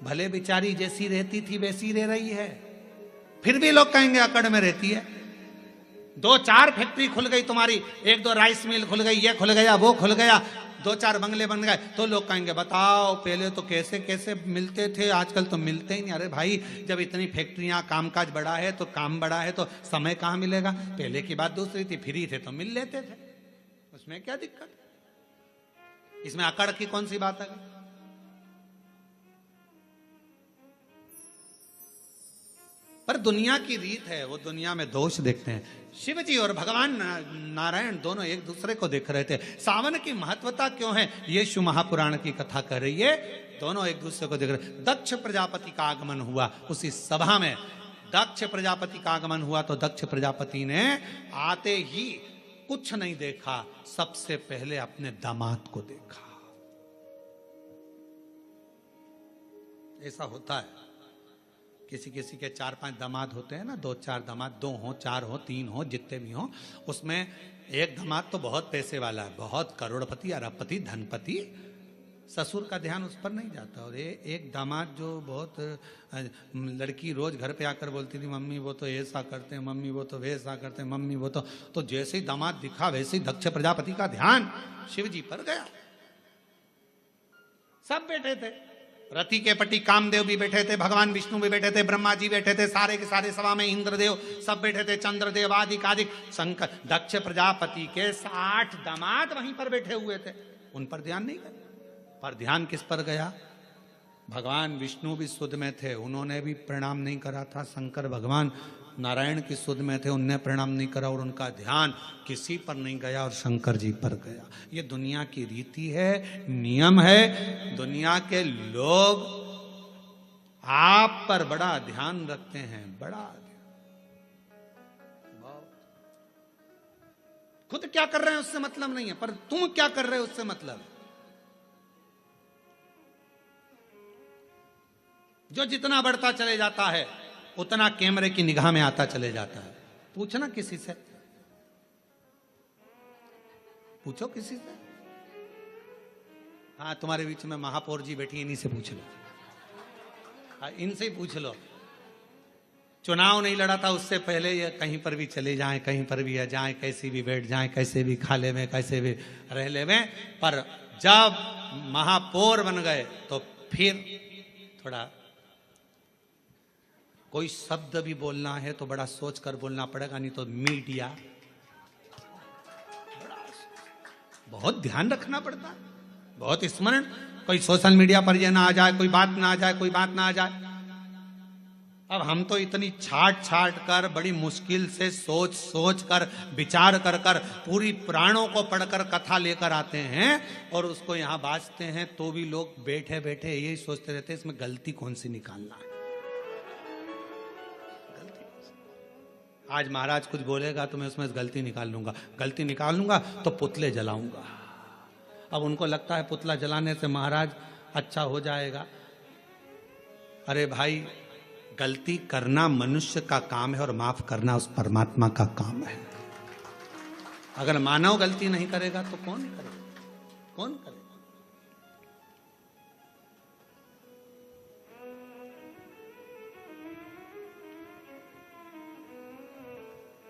भले बेचारी जैसी रहती थी वैसी रह रही है। फिर भी लोग कहेंगे अकड़ में रहती है। 2-4 फैक्ट्री खुल गई तुम्हारी, 1-2 राइस मिल खुल गई, ये खुल गया वो खुल गया, 2-4 बंगले बन गए, तो लोग कहेंगे बताओ पहले तो कैसे कैसे मिलते थे, आजकल तो मिलते ही नहीं। अरे भाई जब इतनी फैक्ट्रियां, कामकाज बढ़ा है तो काम बढ़ा है तो समय कहाँ मिलेगा। पहले की बात दूसरी थी, फ्री थे तो मिल लेते थे, उसमें क्या दिक्कत। इसमें अकड़ की कौन सी बात है। पर दुनिया की रीत है, वो दुनिया में दोष देखते हैं। शिव जी और भगवान नारायण दोनों एक दूसरे को देख रहे थे। सावन की महत्वता क्यों है ये शिव महापुराण की कथा कर रही है। दोनों एक दूसरे को देख रहे। दक्ष प्रजापति का आगमन हुआ, उसी सभा में दक्ष प्रजापति का आगमन हुआ तो दक्ष प्रजापति ने आते ही कुछ नहीं देखा, सबसे पहले अपने दामाद को देखा। ऐसा होता है, किसी किसी के 4-5 दामाद होते हैं ना, 2-4 दामाद, 2 हो 4 हो 3 हो जितने भी हो, उसमें एक दामाद तो बहुत पैसे वाला है, बहुत करोड़पति, अरबपति, धनपति, ससुर का ध्यान उस पर नहीं जाता। और एक दामाद जो बहुत, लड़की रोज घर पे आकर बोलती थी मम्मी वो तो ऐसा करते हैं, मम्मी वो तो वैसा करते हैं, मम्मी वो तो जैसे ही दामाद दिखा वैसे ही दक्ष प्रजापति का ध्यान शिव जी पर गया। सब बैठे थे, रति के पति कामदेव भी बैठे थे, भगवान विष्णु भी बैठे थे, ब्रह्मा जी बैठे थे, सारे के सारे सभा में इंद्रदेव सब बैठे थे, चंद्रदेव आदि शंकर, दक्ष प्रजापति के 60 दामाद वहीं पर बैठे हुए थे। उन पर ध्यान नहीं गया, पर ध्यान किस पर गया। भगवान विष्णु भी सुध में थे, उन्होंने भी प्रणाम नहीं करा था। शंकर भगवान नारायण की सुध में थे, उनने प्रणाम नहीं करा और उनका ध्यान किसी पर नहीं गया और शंकर जी पर गया। ये दुनिया की रीति है, नियम है। दुनिया के लोग आप पर बड़ा ध्यान रखते हैं, बड़ा खुद क्या कर रहे हैं उससे मतलब नहीं है, पर तुम क्या कर रहे हो उससे मतलब है। जो जितना बढ़ता चले जाता है उतना कैमरे की निगाह में आता चले जाता है। पूछना किसी से, पूछो किसी से। हाँ, तुम्हारे बीच में महापौर जी बैठी, इन्हीं से पूछ लो। हाँ, इनसे ही पूछ लो। चुनाव नहीं लड़ा था उससे पहले ये कहीं पर भी चले जाएं, कहीं पर भी जाएं, कैसे भी बैठ जाएं, कैसे भी खा ले में, कैसे भी रह ले में, पर जब महापौर बन गए तो फिर थोड़ा कोई शब्द भी बोलना है तो बड़ा सोच कर बोलना पड़ेगा, नहीं तो मीडिया बहुत ध्यान रखना पड़ता है, बहुत स्मरण। कोई सोशल मीडिया पर ये ना आ जाए, कोई बात ना आ जाए, कोई बात ना आ जाए। अब हम तो इतनी छाट छाट कर, बड़ी मुश्किल से सोच सोच कर, विचार कर कर, पूरी पुराणों को पढ़कर कथा लेकर आते हैं और उसको यहाँ बाजते हैं, तो भी लोग बैठे बैठे यही सोचते रहते हैं इसमें गलती कौन सी निकालना है। आज महाराज कुछ बोलेगा तो मैं उसमें गलती निकाल लूंगा, गलती निकाल लूंगा तो पुतले जलाऊंगा। अब उनको लगता है पुतला जलाने से महाराज अच्छा हो जाएगा। अरे भाई, गलती करना मनुष्य का काम है और माफ करना उस परमात्मा का काम है। अगर मानव गलती नहीं करेगा तो कौन करेगा? कौन करेगा?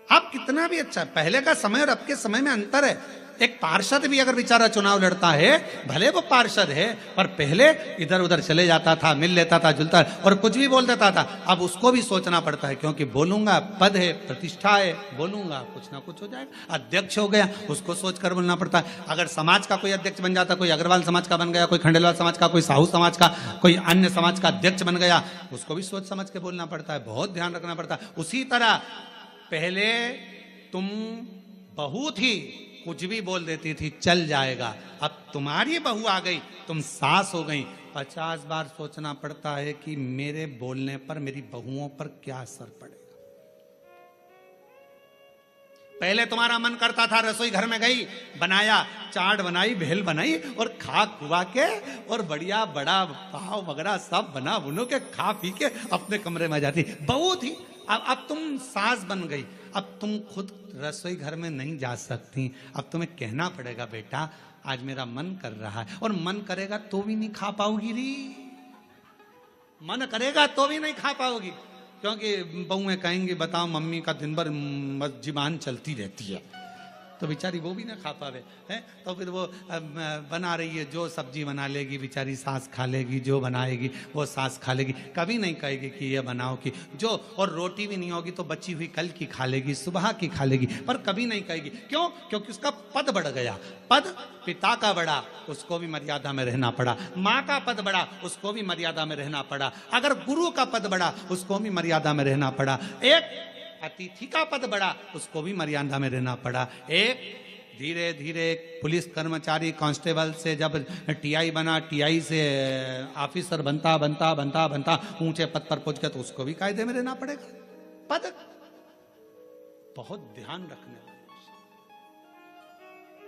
आप कितना भी अच्छा, पहले का समय और अब के समय में अंतर है। एक पार्षद भी अगर बेचारा चुनाव लड़ता है, भले वो पार्षद है, पर पहले इधर उधर चले जाता था, मिल लेता था, जुलता और कुछ भी बोल देता था। अब उसको भी सोचना पड़ता है, क्योंकि बोलूंगा पद है, प्रतिष्ठा है, बोलूंगा कुछ ना कुछ हो जाएगा। अध्यक्ष हो गया, उसको सोच कर बोलना पड़ता है। अगर समाज का कोई अध्यक्ष बन जाता, कोई अग्रवाल समाज का बन गया, कोई खंडेलवाल समाज का, कोई साहू समाज का, कोई अन्य समाज का अध्यक्ष बन गया, उसको भी सोच समझ के बोलना पड़ता है, बहुत ध्यान रखना पड़ता है। उसी तरह पहले तुम बहू थी, कुछ भी बोल देती थी चल जाएगा। अब तुम्हारी बहू आ गई, तुम सास हो गई, 50 बार सोचना पड़ता है कि मेरे बोलने पर मेरी बहुओं पर क्या असर पड़ेगा। पहले तुम्हारा मन करता था, रसोई घर में गई, बनाया, चाट बनाई, भेल बनाई और खा खुआ के और बढ़िया बड़ा पाव वगैरह सब बना बुनो के खा पी के अपने कमरे में जाती। बहू थी, अब तुम सास बन गई, अब तुम खुद रसोई घर में नहीं जा सकती। अब तुम्हें कहना पड़ेगा, बेटा आज मेरा मन कर रहा है, और मन करेगा तो भी नहीं खा पाओगी री, मन करेगा तो भी नहीं खा पाओगी, क्योंकि बहुएं कहेंगी बताओ मम्मी का दिन भर जुबान चलती रहती है, तो बेचारी वो भी ना खा पावे है। तो फिर वो बना रही है, जो सब्जी बना लेगी बेचारी सास खा लेगी, जो बनाएगी वो सास खा लेगी, कभी नहीं कहेगी कि ये बनाओ कि जो, और रोटी भी नहीं होगी तो बची हुई कल की खा लेगी, सुबह की खा लेगी, पर कभी नहीं कहेगी। क्यों? क्योंकि उसका पद बढ़ गया। पद पिता का बढ़ा, उसको भी मर्यादा में रहना पड़ा। माँ का पद बढ़ा, उसको भी मर्यादा में रहना पड़ा। अगर गुरु का पद बढ़ा, उसको भी मर्यादा में रहना पड़ा। एक अतिथि का पद बढ़ा, उसको भी मर्यादा में रहना पड़ा। एक धीरे धीरे पुलिस कर्मचारी कांस्टेबल से जब टीआई बना, टीआई से ऑफिसर बनता बनता बनता बनता ऊंचे पद पर पहुंच गया, तो उसको भी कायदे में रहना पड़ेगा। पद बहुत ध्यान रखने वाला।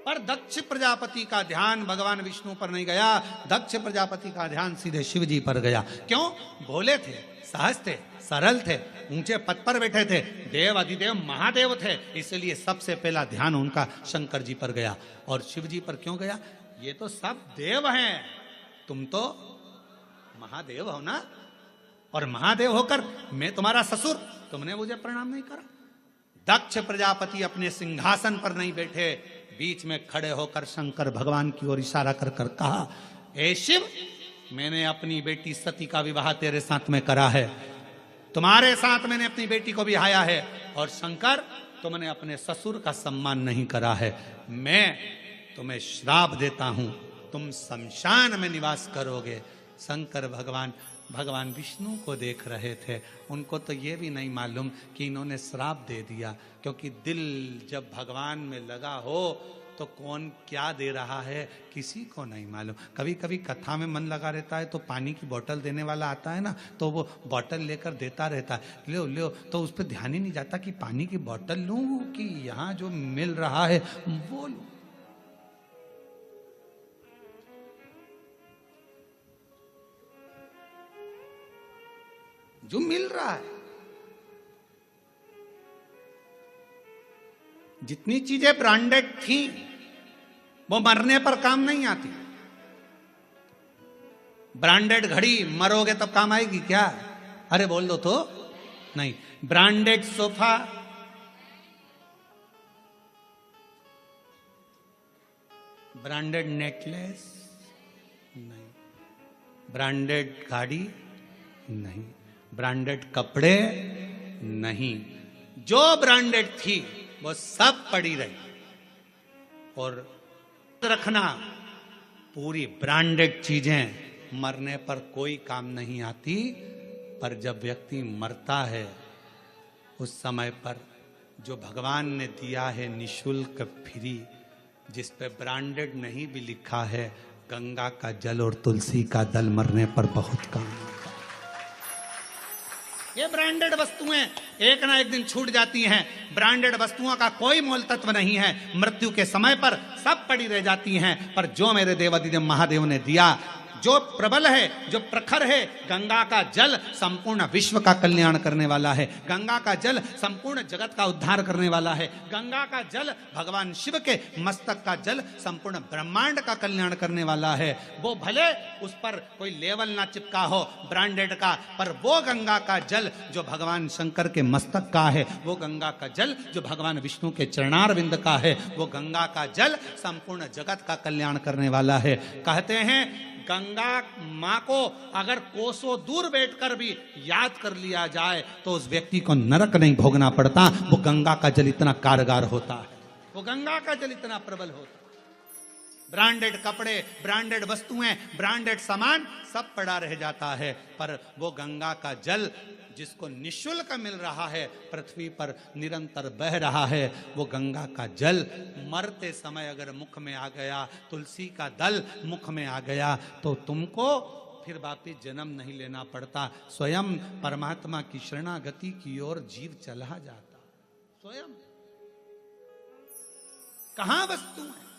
पर दक्ष प्रजापति का ध्यान भगवान विष्णु पर नहीं गया, दक्ष प्रजापति का ध्यान सीधे शिव जी पर गया। क्यों? भोले थे, सहज थे, सरल थे, ऊंचे पद पर बैठे थे, देव अधिदेव महादेव थे, इसलिए सबसे पहला ध्यान उनका शंकर जी पर गया। और शिव जी पर क्यों गया? ये तो सब देव हैं, तुम तो महादेव हो ना, और महादेव होकर मैं तुम्हारा ससुर, तुमने मुझे प्रणाम नहीं करा। दक्ष प्रजापति अपने सिंहासन पर नहीं बैठे, बीच में खड़े होकर शंकर भगवान की ओर इशारा कर कर कहा, ए शिव, मैंने अपनी बेटी सती का विवाह तेरे साथ में करा है, तुम्हारे साथ मैंने अपनी बेटी को बिहाया है, और शंकर तुमने अपने ससुर का सम्मान नहीं करा है। मैं तुम्हें श्राप देता हूं, तुम शमशान में निवास करोगे। शंकर भगवान भगवान विष्णु को देख रहे थे। उनको तो ये भी नहीं मालूम कि इन्होंने श्राप दे दिया, क्योंकि दिल जब भगवान में लगा हो तो कौन क्या दे रहा है किसी को नहीं मालूम। कभी कभी कथा में मन लगा रहता है तो पानी की बोतल देने वाला आता है ना, तो वो बोतल लेकर देता रहता है, लो लो, तो उस पर ध्यान ही नहीं जाता कि पानी की बोतल लूं कि यहाँ जो मिल रहा है वो लूं। जो मिल रहा है। जितनी चीजें ब्रांडेड थी वो मरने पर काम नहीं आती। ब्रांडेड घड़ी मरोगे तब काम आएगी क्या? अरे बोल दो तो नहीं। ब्रांडेड सोफा, ब्रांडेड नेकलेस नहीं, ब्रांडेड गाड़ी नहीं, ब्रांडेड कपड़े नहीं। जो ब्रांडेड थी वो सब पड़ी रही। और रखना, पूरी ब्रांडेड चीजें मरने पर कोई काम नहीं आती, पर जब व्यक्ति मरता है उस समय पर जो भगवान ने दिया है निशुल्क फ्री, जिस पे ब्रांडेड नहीं भी लिखा है, गंगा का जल और तुलसी का दल मरने पर बहुत काम आता है। ये ब्रांडेड वस्तुएं एक ना एक दिन छूट जाती हैं। ब्रांडेड वस्तुओं का कोई मोल तत्व नहीं है, मृत्यु के समय पर सब पड़ी रह जाती हैं। पर जो मेरे देवादिदेव महादेव ने दिया, जो प्रबल है, जो प्रखर है, गंगा का जल संपूर्ण विश्व का कल्याण करने वाला है। गंगा का जल संपूर्ण जगत का उद्धार करने वाला है। गंगा का जल भगवान शिव के मस्तक का जल संपूर्ण ब्रह्मांड का कल्याण करने वाला है। वो भले उस पर कोई लेवल ना चिपका हो ब्रांडेड का, पर वो गंगा का जल जो भगवान शंकर के मस्तक का है, वो गंगा का जल जो भगवान विष्णु के चरणारविंद का है, वो गंगा का जल संपूर्ण जगत का कल्याण करने वाला है। कहते हैं गंगा माँ को अगर कोसों दूर बैठकर भी याद कर लिया जाए तो उस व्यक्ति को नरक नहीं भोगना पड़ता। वो गंगा का जल इतना कारगर होता है, वो गंगा का जल इतना प्रबल होता है। ब्रांडेड कपड़े, ब्रांडेड वस्तुएं, ब्रांडेड सामान सब पड़ा रह जाता है, पर वो गंगा का जल जिसको निःशुल्क मिल रहा है, पृथ्वी पर निरंतर बह रहा है, वो गंगा का जल मरते समय अगर मुख में आ गया, तुलसी का दल मुख में आ गया, तो तुमको फिर वापिस जन्म नहीं लेना पड़ता। स्वयं परमात्मा की शरणागति की ओर जीव चला जाता। स्वयं कहां वस्तु है,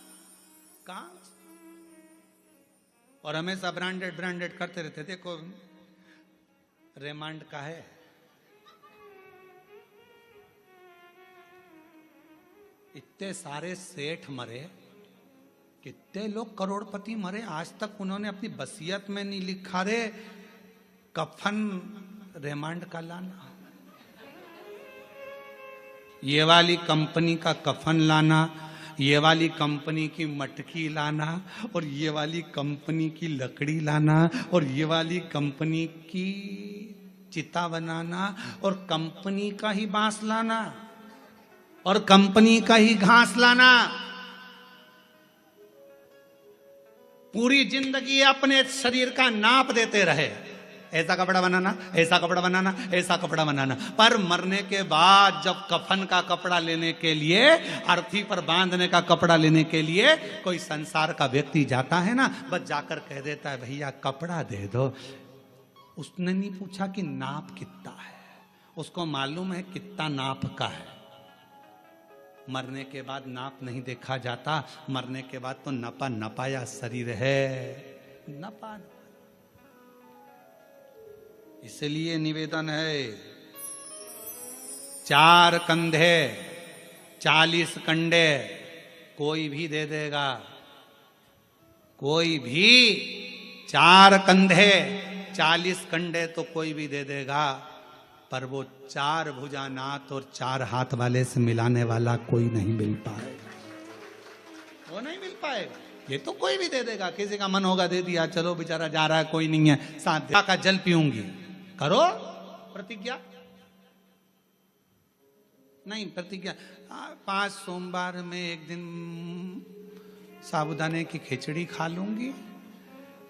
कहां? और हमेशा ब्रांडेड ब्रांडेड करते रहते। देखो रेमांड का है, इतने सारे सेठ मरे, कितने लोग करोड़पति मरे, आज तक उन्होंने अपनी वसीयत में नहीं लिखा रे कफन रेमांड का लाना, ये वाली कंपनी का कफन लाना, ये वाली कंपनी की मटकी लाना, और ये वाली कंपनी की लकड़ी लाना, और ये वाली कंपनी की चिता बनाना, और कंपनी का ही बांस लाना, और कंपनी का ही घास लाना। पूरी जिंदगी अपने शरीर का नाप देते रहे, ऐसा कपड़ा बनाना, ऐसा कपड़ा बनाना, ऐसा कपड़ा बनाना, पर मरने के बाद जब कफन का कपड़ा लेने के लिए, अर्थी पर बांधने का कपड़ा लेने के लिए कोई संसार का व्यक्ति जाता है ना, बस जाकर कह देता है भैया कपड़ा दे दो। उसने नहीं पूछा कि नाप कितना है, उसको मालूम है कितना नाप का है। मरने के बाद नाप नहीं देखा जाता, मरने के बाद तो नपा नपाया शरीर है, नपा। इसलिए निवेदन है, 4 कंधे 40 कंडे कोई भी दे देगा, कोई भी 4 कंधे 40 कंडे तो कोई भी दे देगा, पर वो 4 भुजानाथ और 4 हाथ वाले से मिलाने वाला कोई नहीं मिल पाएगा, वो नहीं मिल पाएगा। ये तो कोई भी दे देगा, किसी का मन होगा दे दिया, चलो बेचारा जा रहा है कोई नहीं है, साथ का जल पीऊंगी, करो प्रतिज्ञा। नहीं प्रतिज्ञा, 5 सोमवार में एक दिन साबूदाने की खिचड़ी खा लूंगी,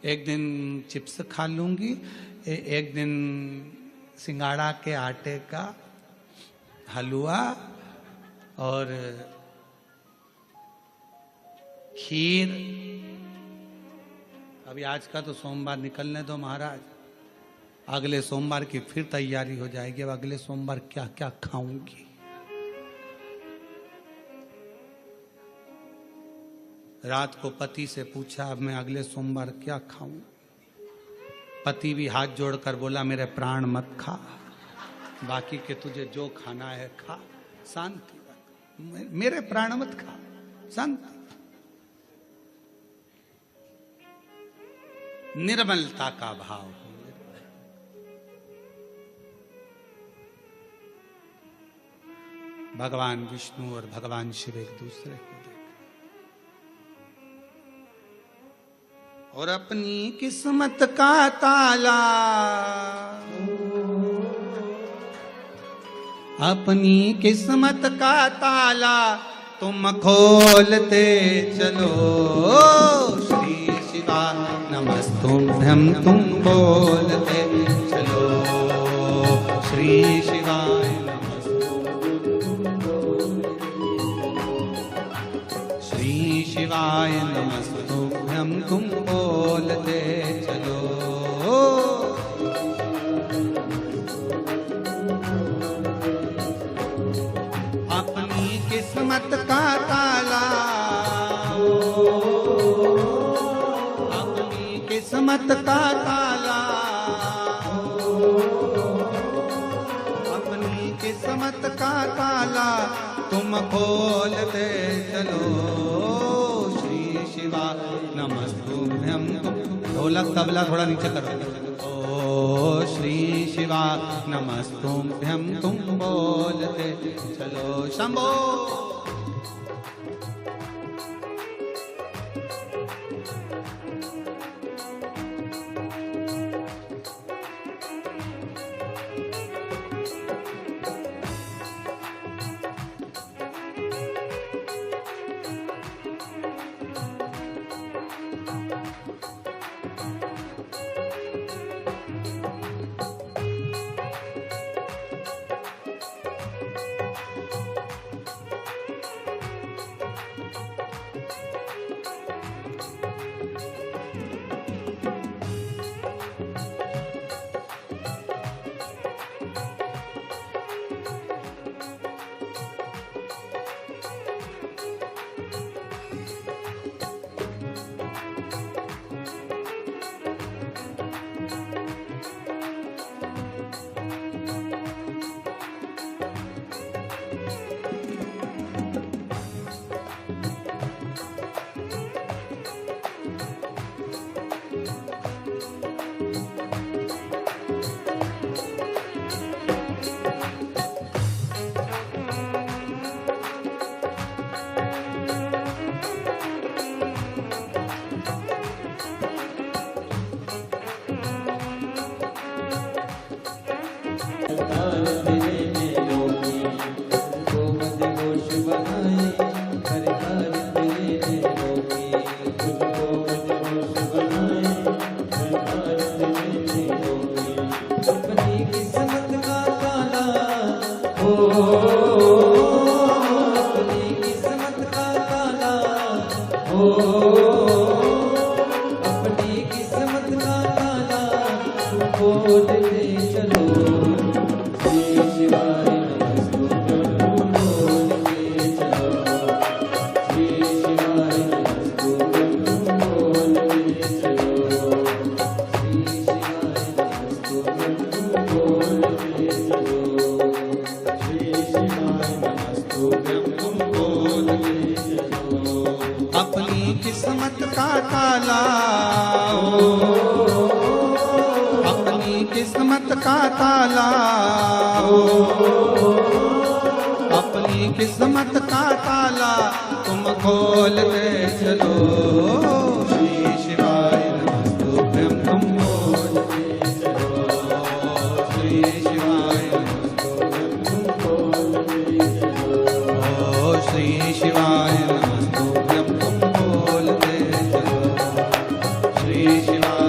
एक दिन चिप्स खा लूंगी, एक दिन सिंगाड़ा के आटे का हलवा और खीर। अभी आज का तो सोमवार निकलने दो महाराज, अगले सोमवार की फिर तैयारी हो जाएगी। अब अगले सोमवार क्या क्या खाऊंगी। रात को पति से पूछा अब मैं अगले सोमवार क्या खाऊं। पति भी हाथ जोड़कर बोला मेरे प्राण मत खा, बाकी के तुझे जो खाना है खा, शांति रख, मेरे प्राण मत खा, शांति। निर्मलता का भाव हो। भगवान विष्णु और भगवान शिव एक दूसरे को देख और अपनी किस्मत का ताला, अपनी किस्मत का ताला तुम खोलते चलो। श्री शिवा नमस्तुभ्यं तुम बोलते चलो। श्री शिवाय श्री शिवाय नमस्तुभ्यं तुम बोलते चलो। अपनी किस्मत का ताला, अपनी किस्मत का ताला, अपनी किस्मत का ताला तुम खोलते चलो। श्री शिवा नमस्तुभ्यं। ढोलक तबला थोड़ा नीचे करो। ओ श्री शिवा नमस्तुभ्यं तुम बोलते चलो। शंभो किस्मत का ताला तुम खोलते चलो। श्री शिवाय नमस्तुभ्यं तुम बोलते चलो। श्री शिवाय नमस्तुभ्यं तुम बोलते चलो। श्री शिवाय नमस्तुभ्यं तुम बोलते चलो। श्री शिवाय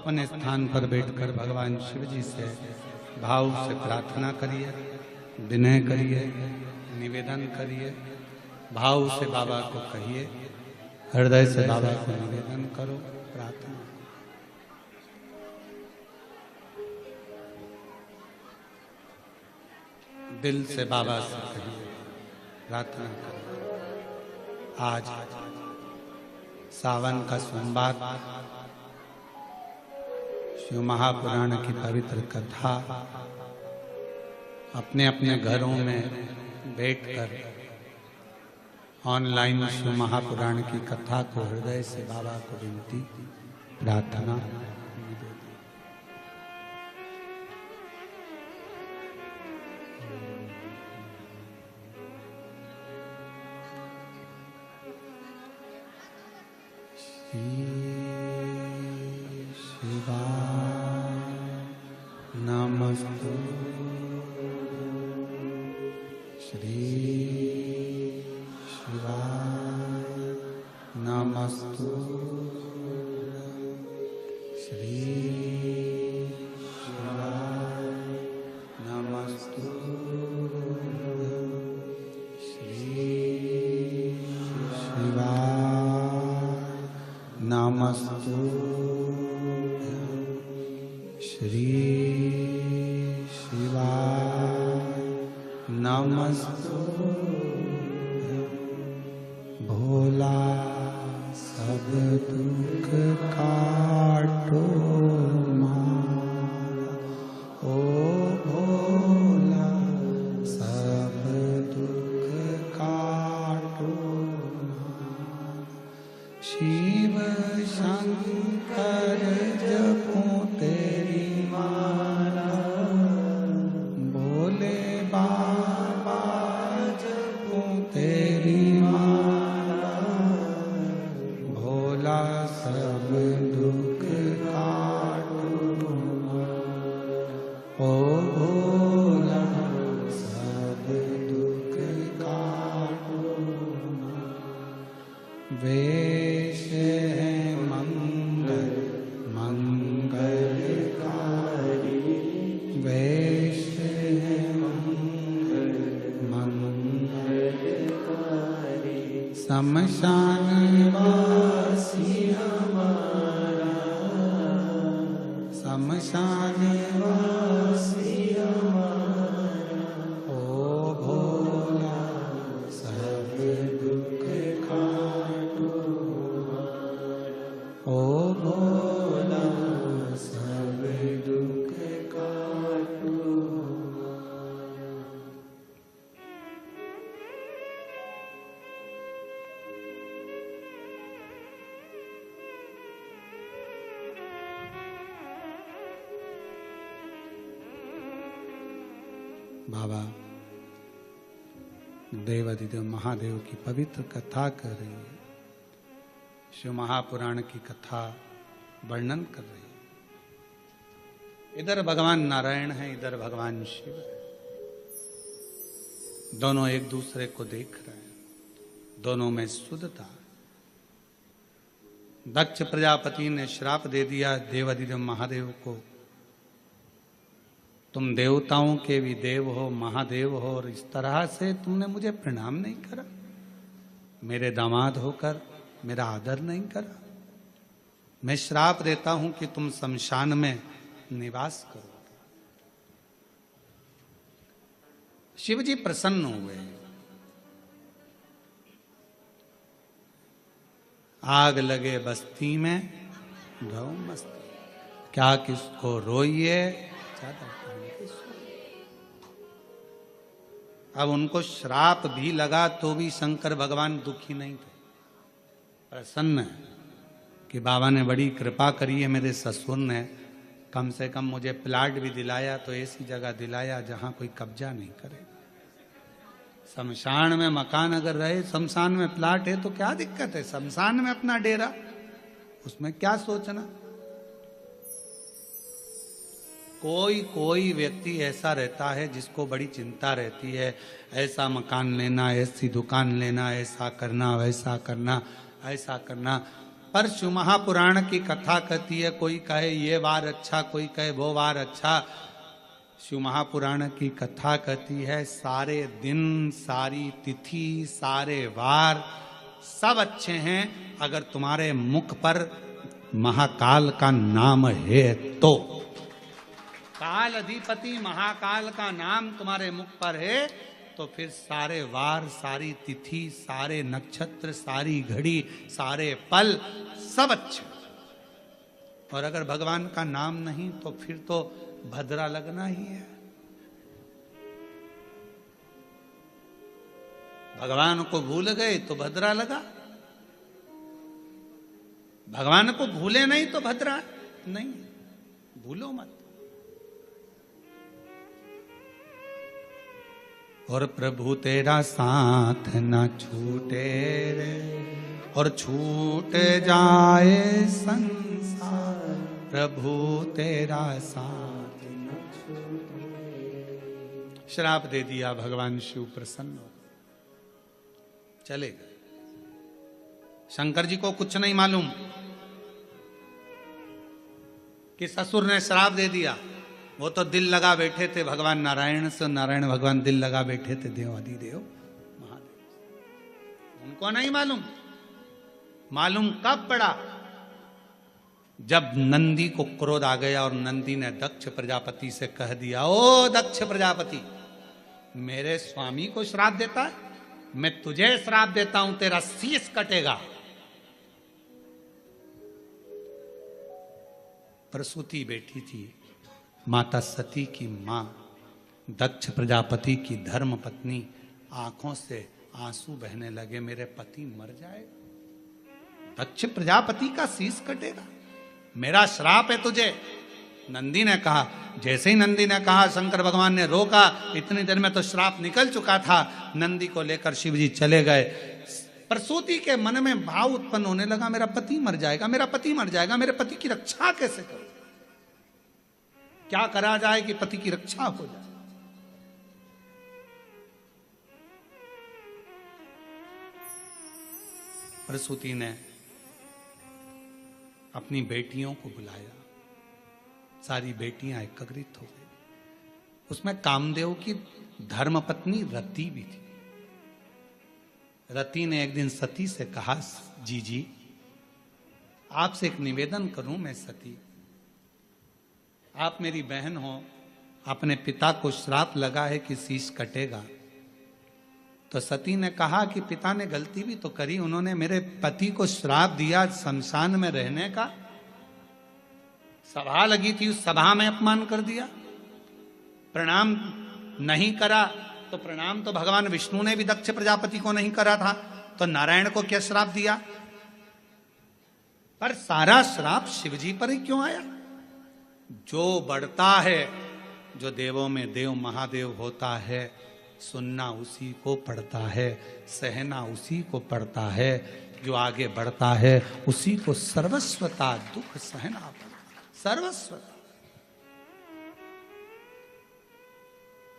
अपने स्थान पर बैठकर भगवान शिव जी से भाव से प्रार्थना करिए, विनय करिए, निवेदन करिए, भाव से बाबा को कहिए, हृदय से बाबा को निवेदन करो, प्रार्थना। दिल से बाबा से कहिए, प्रार्थना करिए। आज सावन का सोमवार, शिव महापुराण की पवित्र कथा अपने अपने घरों में बैठकर ऑनलाइन शिव महापुराण की कथा को हृदय से बाबा को विनती, प्रार्थना। नमस्तु श्री शिवाय, नमस्तु श्री शिवाय, नमस्तु श्री शिवाय, नमस्तु श्री नमस्तु। भोला सब दुख काटो मारा, ओ भोला सब दुख काटो मारा। शिव शंकर जपो तेरी माला, बोले बाबा जपो तेरी माला, भोला सब दुख काटो मारा, ओ भोला सब दुख काटो मारा। वेश है मंगल मंगलकारी, वेश है मंगल मंगलकारी। शमशान वासी हमारा, शमशान वासी हमारा, ओ भोला सब दुख काटो हमारा, ओ भोला सब दुख काटो। बाबा देवाधिदेव महादेव की पवित्र कथा कर रही है, शिव महापुराण की कथा वर्णन कर रही है। इधर भगवान नारायण है, इधर भगवान शिव है। दोनों एक दूसरे को देख रहे हैं, दोनों में शुद्धता। दक्ष प्रजापति ने श्राप दे दिया देवाधिदेव महादेव को, तुम देवताओं के भी देव हो, महादेव हो, और इस तरह से तुमने मुझे प्रणाम नहीं करा, मेरे दामाद होकर मेरा आदर नहीं करा। मैं श्राप देता हूं कि तुम शमशान में निवास करो। शिव जी प्रसन्न हुए। आग लगे बस्ती में रहो मस्ती, क्या किसको रोइए चादर। अब उनको श्राप भी लगा तो भी शंकर भगवान दुखी नहीं थे, प्रसन्न है कि बाबा ने बड़ी कृपा करी है। मेरे ससुर ने कम से कम मुझे प्लाट भी दिलाया, तो ऐसी जगह दिलाया जहां कोई कब्जा नहीं करे। शमशान में मकान अगर रहे, शमशान में प्लाट है तो क्या दिक्कत है, शमशान में अपना डेरा, उसमें क्या सोचना। कोई व्यक्ति ऐसा रहता है जिसको बड़ी चिंता रहती है, ऐसा मकान लेना, ऐसी दुकान लेना, ऐसा करना, वैसा करना, ऐसा करना। पर शिव महापुराण की कथा कहती है, कोई कहे ये वार अच्छा, कोई कहे वो वार अच्छा। शिव महापुराण की कथा कहती है सारे दिन, सारी तिथि, सारे वार सब अच्छे हैं अगर तुम्हारे मुख पर महाकाल का नाम है तो। काल अधिपति महाकाल का नाम तुम्हारे मुख पर है तो फिर सारे वार, सारी तिथि, सारे नक्षत्र, सारी घड़ी, सारे पल सब अच्छे। और अगर भगवान का नाम नहीं तो फिर तो भद्रा लगना ही है। भगवान को भूल गए तो भद्रा लगा, भगवान को भूले नहीं तो भद्रा नहीं। भूलो मत। और प्रभु तेरा साथ न छूटे रे, और छूट जाए संसार, प्रभु तेरा साथ न छूटे। श्राप दे दिया, भगवान शिव प्रसन्न हो चले गए। शंकर जी को कुछ नहीं मालूम कि ससुर ने श्राप दे दिया। वो तो दिल लगा बैठे थे भगवान नारायण से, नारायण भगवान दिल लगा बैठे थे देव अधिदेव महादेव। उनको नहीं मालूम। मालूम कब पड़ा? जब नंदी को क्रोध आ गया और नंदी ने दक्ष प्रजापति से कह दिया, ओ दक्ष प्रजापति, मेरे स्वामी को श्राप देता है, मैं तुझे श्राप देता हूं, तेरा शीश कटेगा। प्रसूति बैठी थी, माता सती की मां, दक्ष प्रजापति की धर्म पत्नी, आंखों से आंसू बहने लगे, मेरे पति मर जाएगा, दक्ष प्रजापति का शीश कटेगा, मेरा श्राप है तुझे। नंदी ने कहा, जैसे ही नंदी ने कहा शंकर भगवान ने रोका, इतनी देर में तो श्राप निकल चुका था। नंदी को लेकर शिव जी चले गए। प्रसूति के मन में भाव उत्पन्न होने लगा, मेरा पति मर जाएगा, मेरा पति मर जाएगा, मेरे पति की रक्षा कैसे करूं, क्या करा जाए कि पति की रक्षा हो जाए। प्रसूति ने अपनी बेटियों को बुलाया, सारी बेटियां एकत्रित हो गई। उसमें कामदेव की धर्मपत्नी रति भी थी। रति ने एक दिन सती से कहा, जी आपसे एक निवेदन करूं मैं सती, आप मेरी बहन हो, अपने पिता को श्राप लगा है कि शीश कटेगा। तो सती ने कहा कि पिता ने गलती भी तो करी, उन्होंने मेरे पति को श्राप दिया शमशान में रहने का, सभा लगी थी उस सभा में अपमान कर दिया, प्रणाम नहीं करा। तो प्रणाम तो भगवान विष्णु ने भी दक्ष प्रजापति को नहीं करा था, तो नारायण को क्या श्राप दिया? पर सारा श्राप शिवजी पर ही क्यों आया? जो बढ़ता है, जो देवों में देव महादेव होता है, सुनना उसी को पड़ता है, सहना उसी को पड़ता है, जो आगे बढ़ता है उसी को सर्वस्वता दुख सहना पड़ता, सर्वस्वता।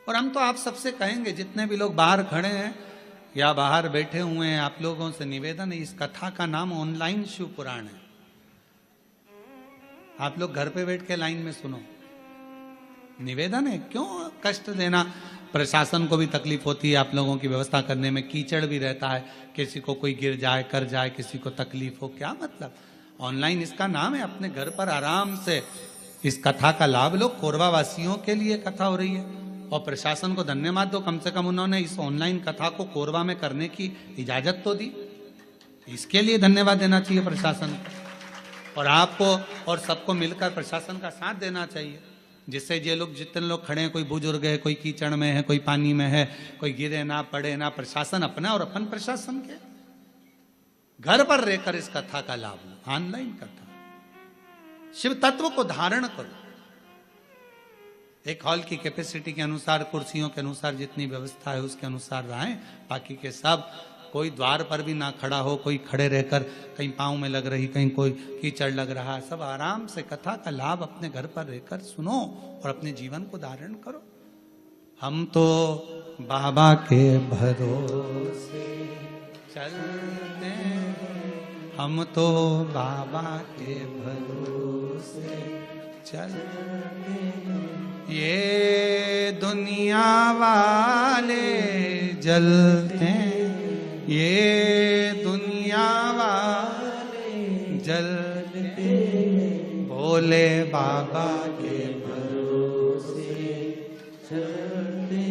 और हम तो आप सबसे कहेंगे, जितने भी लोग बाहर खड़े हैं या बाहर बैठे हुए हैं, आप लोगों से निवेदन है, इस कथा का नाम ऑनलाइन शिव पुराण है। आप लोग घर पे बैठ के लाइन में सुनो। निवेदन है, क्यों कष्ट देना? प्रशासन को भी तकलीफ होती है आप लोगों की व्यवस्था करने में, कीचड़ भी रहता है, किसी को कोई गिर जाए कर जाए, किसी को तकलीफ हो, क्या मतलब? ऑनलाइन इसका नाम है, अपने घर पर आराम से इस कथा का लाभ लो। कोरबा वासियों के लिए कथा हो रही है और प्रशासन को धन्यवाद दो, कम से कम उन्होंने इस ऑनलाइन कथा को कोरबा में करने की इजाजत तो दी, इसके लिए धन्यवाद देना चाहिए प्रशासन को। और आपको और सबको मिलकर प्रशासन का साथ देना चाहिए, जिससे ये लोग जितने लोग खड़े हैं, कोई बुजुर्ग है, कोई कीचड़ में है, कोई पानी में है, कोई गिरे ना पड़े ना, प्रशासन अपना और अपन प्रशासन के, घर पर रहकर इस कथा का लाभ लो। ऑनलाइन कथा, शिव तत्व को धारण करो। एक हॉल की कैपेसिटी के अनुसार, कुर्सियों के अनुसार जितनी व्यवस्था है उसके अनुसार रहें, बाकी के सब कोई द्वार पर भी ना खड़ा हो, कोई खड़े रहकर कहीं पाँव में लग रही, कहीं कोई कीचड़ लग रहा, सब आराम से कथा का लाभ अपने घर पर रहकर सुनो और अपने जीवन को धारण करो। हम तो बाबा के भरोसे चलते, हम तो बाबा के भरोसे चलते, ये दुनिया वाले जलते, ये दुनिया वाले जलते, भोले बाबा के भरोसे चलते,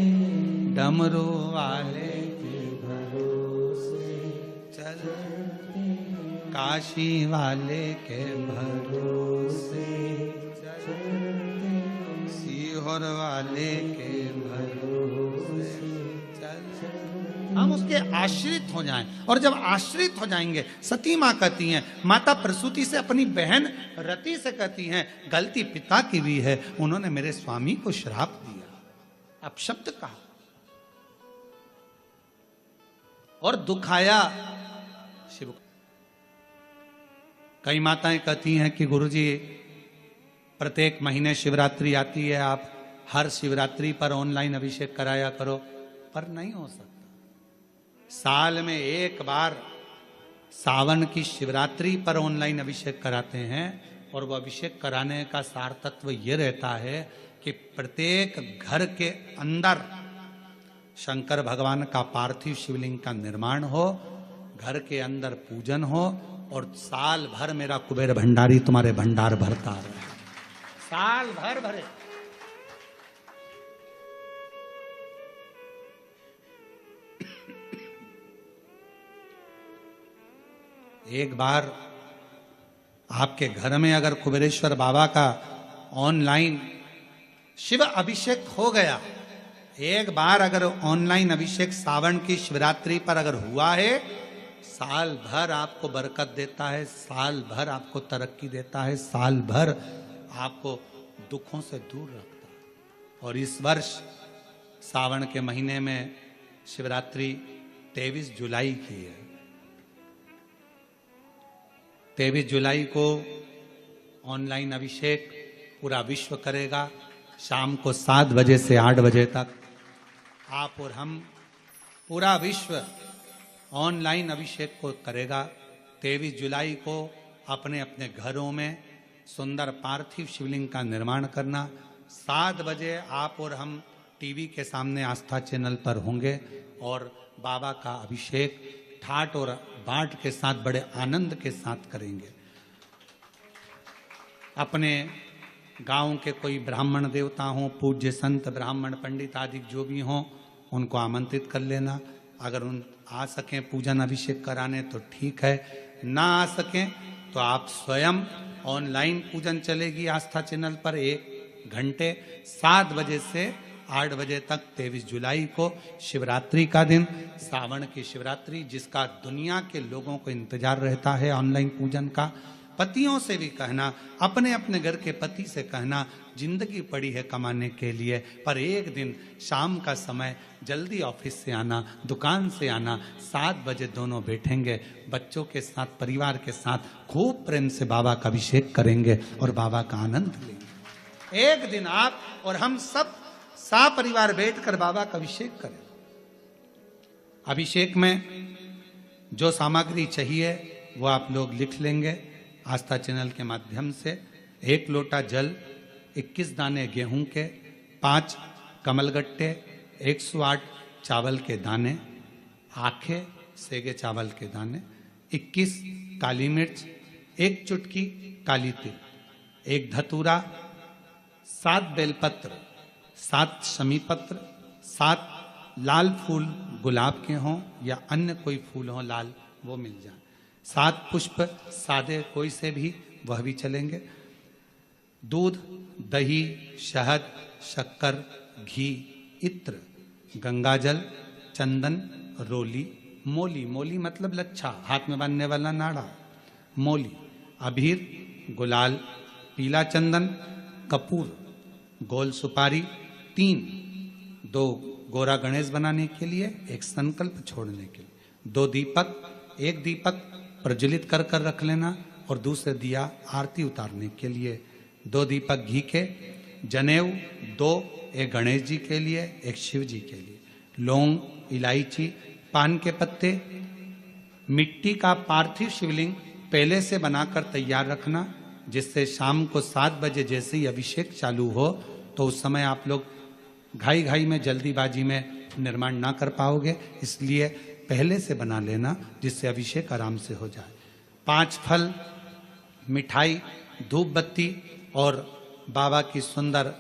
डमरू वाले के भरोसे चलते, काशी वाले के भरोसे चलते, सीहोर वाले के भरोसे चलते। हम उसके आश्रित हो जाएं, और जब आश्रित हो जाएंगे, सती माँ कहती हैं, माता प्रसूति से अपनी बहन रति से कहती हैं, गलती पिता की भी है, उन्होंने मेरे स्वामी को श्राप दिया, अपशब्द कहा और दुखाया शिव। कई माताएं कहती हैं कि गुरुजी प्रत्येक महीने शिवरात्रि आती है, आप हर शिवरात्रि पर ऑनलाइन अभिषेक कराया करो, पर नहीं हो सकता। साल में एक बार सावन की शिवरात्रि पर ऑनलाइन अभिषेक कराते हैं, और वह अभिषेक कराने का सार तत्व ये रहता है कि प्रत्येक घर के अंदर शंकर भगवान का पार्थिव शिवलिंग का निर्माण हो, घर के अंदर पूजन हो, और साल भर मेरा कुबेर भंडारी तुम्हारे भंडार भरता रहे, साल भर भरे। एक बार आपके घर में अगर कुबेरेश्वर बाबा का ऑनलाइन शिव अभिषेक हो गया, एक बार अगर ऑनलाइन अभिषेक सावन की शिवरात्रि पर अगर हुआ है, साल भर आपको बरकत देता है, साल भर आपको तरक्की देता है, साल भर आपको दुखों से दूर रखता है। और इस वर्ष सावन के महीने में शिवरात्रि 23 जुलाई की है। 23 जुलाई को ऑनलाइन अभिषेक पूरा विश्व करेगा, शाम को 7 बजे से 8 बजे तक आप और हम, पूरा विश्व ऑनलाइन अभिषेक को करेगा। 23 जुलाई को अपने अपने घरों में सुंदर पार्थिव शिवलिंग का निर्माण करना। 7 बजे आप और हम टीवी के सामने आस्था चैनल पर होंगे और बाबा का अभिषेक ठाट और बाट के साथ बड़े आनंद के साथ करेंगे। अपने गांव के कोई ब्राह्मण देवता हों, पूज्य संत ब्राह्मण पंडित आदि जो भी हों, उनको आमंत्रित कर लेना। अगर उन आ सकें पूजन अभिषेक कराने तो ठीक है, ना आ सकें तो आप स्वयं ऑनलाइन पूजन चलेगी आस्था चैनल पर 1 घंटे 7 बजे से 8 बजे तक 23 जुलाई को शिवरात्रि का दिन, सावन की शिवरात्रि, जिसका दुनिया के लोगों को इंतजार रहता है ऑनलाइन पूजन का। पतियों से भी कहना, अपने अपने घर के पति से कहना, जिंदगी पड़ी है कमाने के लिए, पर एक दिन शाम का समय जल्दी ऑफिस से आना, दुकान से आना, 7 बजे दोनों बैठेंगे, बच्चों के साथ, परिवार के साथ खूब प्रेम से बाबा का अभिषेक करेंगे और बाबा का आनंद लेंगे। एक दिन आप और हम सब परिवार बैठकर बाबा का अभिषेक करें। अभिषेक में जो सामग्री चाहिए वो आप लोग लिख लेंगे आस्था चैनल के माध्यम से। 1 लोटा जल, 21 दाने गेहूं के, 5 कमलगट्टे, 108 चावल के दाने, आखे सेगे चावल के दाने, 21 काली मिर्च, 1 चुटकी काली तिल, 1 धतूरा, 7 बेलपत्र, 7 शमी पत्र, 7 लाल फूल गुलाब के हों या अन्य कोई फूल हो लाल, वो मिल जाए, 7 पुष्प सादे कोई से भी, वह भी चलेंगे। दूध, दही, शहद, शक्कर, घी, इत्र, गंगाजल, चंदन, रोली, मोली, मोली मतलब लच्छा, हाथ में बांधने वाला नाड़ा, मोली, अबीर, गुलाल, पीला चंदन, कपूर, गोल सुपारी, 2 गोरा गणेश बनाने के लिए, 1 संकल्प छोड़ने के लिए, 2 दीपक, 1 दीपक प्रज्वलित कर कर रख लेना और दूसरे दिया आरती उतारने के लिए, 2 दीपक घी के, जनेऊ 2, 1 गणेश जी के लिए, 1 शिव जी के लिए, लौंग, इलायची, पान के पत्ते, मिट्टी का पार्थिव शिवलिंग पहले से बनाकर तैयार रखना, जिससे शाम को 7 बजे जैसे ही अभिषेक चालू हो तो उस समय आप लोग घाई घाई में जल्दीबाजी में निर्माण ना कर पाओगे, इसलिए पहले से बना लेना जिससे अभिषेक आराम से हो जाए। 5 फल, मिठाई, धूप बत्ती और बाबा की सुंदर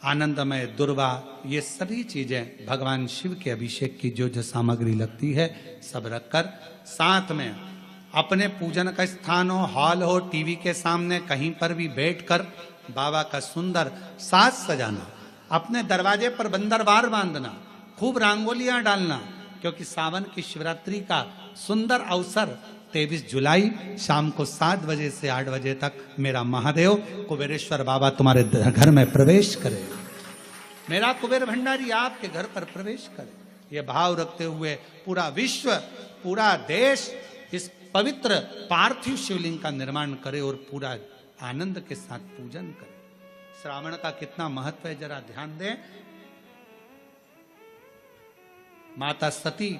आनंदमय दुर्वा, ये सभी चीजें भगवान शिव के अभिषेक की जो जो सामग्री लगती है सब रखकर, साथ में अपने पूजन का स्थान हो, हॉल हो, टीवी के सामने कहीं पर भी बैठकर बाबा का सुंदर साज सजाना, अपने दरवाजे पर बंदरवार बांधना, खूब रंगोलियां डालना, क्योंकि सावन की शिवरात्रि का सुंदर अवसर 23 जुलाई शाम को 7 बजे से 8 बजे तक मेरा महादेव कुबेरेश्वर बाबा तुम्हारे घर में प्रवेश करे, मेरा कुबेर भंडारी आपके घर पर प्रवेश करे। ये भाव रखते हुए पूरा विश्व, पूरा देश इस पवित्र पार्थिव शिवलिंग का निर्माण करे और पूरा आनंद के साथ पूजन करे। श्रावण का कितना महत्व है जरा ध्यान दें। माता सती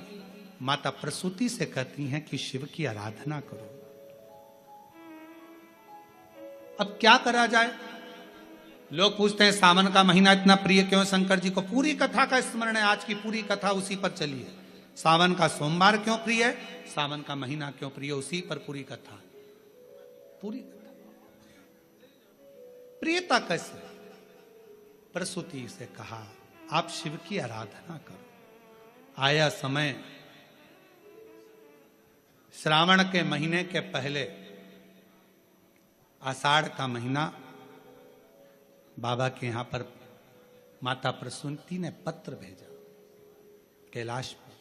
माता प्रसूति से कहती हैं कि शिव की आराधना करो। अब क्या करा जाए? लोग पूछते हैं सावन का महीना इतना प्रिय क्यों शंकर जी को? पूरी कथा का स्मरण है, आज की पूरी कथा उसी पर चली है। सावन का सोमवार क्यों प्रिय है, सावन का महीना क्यों प्रिय, उसी पर पूरी कथा। पूरी कथा प्रियता कैसे? प्रसूति से कहा आप शिव की आराधना करो। आया समय, श्रावण के महीने के पहले आषाढ़ का महीना, बाबा के यहां पर माता प्रसूति ने पत्र भेजा, कैलाश पर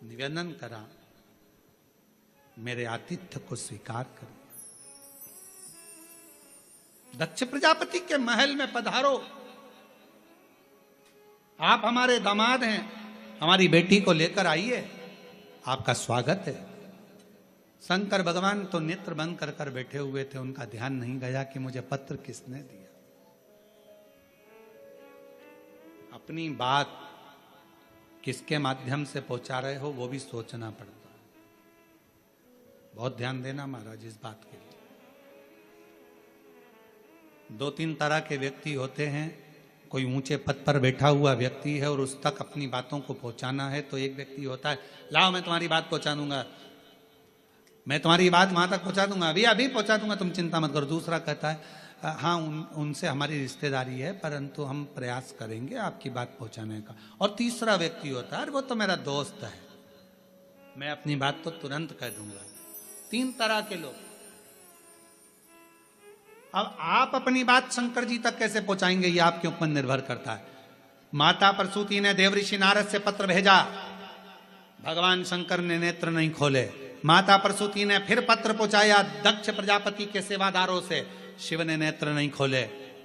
निवेदन करा मेरे आतिथ्य को स्वीकार करिए, दक्ष प्रजापति के महल में पधारो, आप हमारे दामाद हैं, हमारी बेटी को लेकर आइए, आपका स्वागत है। शंकर भगवान तो नेत्र बंद कर कर बैठे हुए थे, उनका ध्यान नहीं गया कि मुझे पत्र किसने दिया। अपनी बात किसके माध्यम से पहुंचा रहे हो वो भी सोचना पड़ता है। बहुत ध्यान देना महाराज इस बात के लिए। 2-3 तरह के व्यक्ति होते हैं। कोई ऊंचे पद पर बैठा हुआ व्यक्ति है और उस तक अपनी बातों को पहुंचाना है, तो एक व्यक्ति होता है लाओ मैं तुम्हारी बात पहुंचा दूंगा, मैं तुम्हारी बात वहां तक पहुंचा दूंगा, अभी पहुंचा दूंगा, तुम चिंता मत करो। दूसरा कहता है हाँ उनसे हमारी रिश्तेदारी है परंतु हम प्रयास करेंगे आपकी बात पहुंचाने का। और तीसरा व्यक्ति होता है वो तो मेरा दोस्त है, मैं अपनी बात तो तुरंत कह दूंगा। 3 तरह के लोग। अब आप अपनी बात शंकर जी तक कैसे पहुंचाएंगे ये आपके ऊपर निर्भर करता है। माता प्रसूति ने देवऋषि नारद से पत्र भेजा, भगवान शंकर ने नेत्र नहीं खोले। माता प्रसूति ने फिर पत्र पहुंचाया दक्ष प्रजापति के सेवादारों से, शिव ने नेत्र नहीं खोले।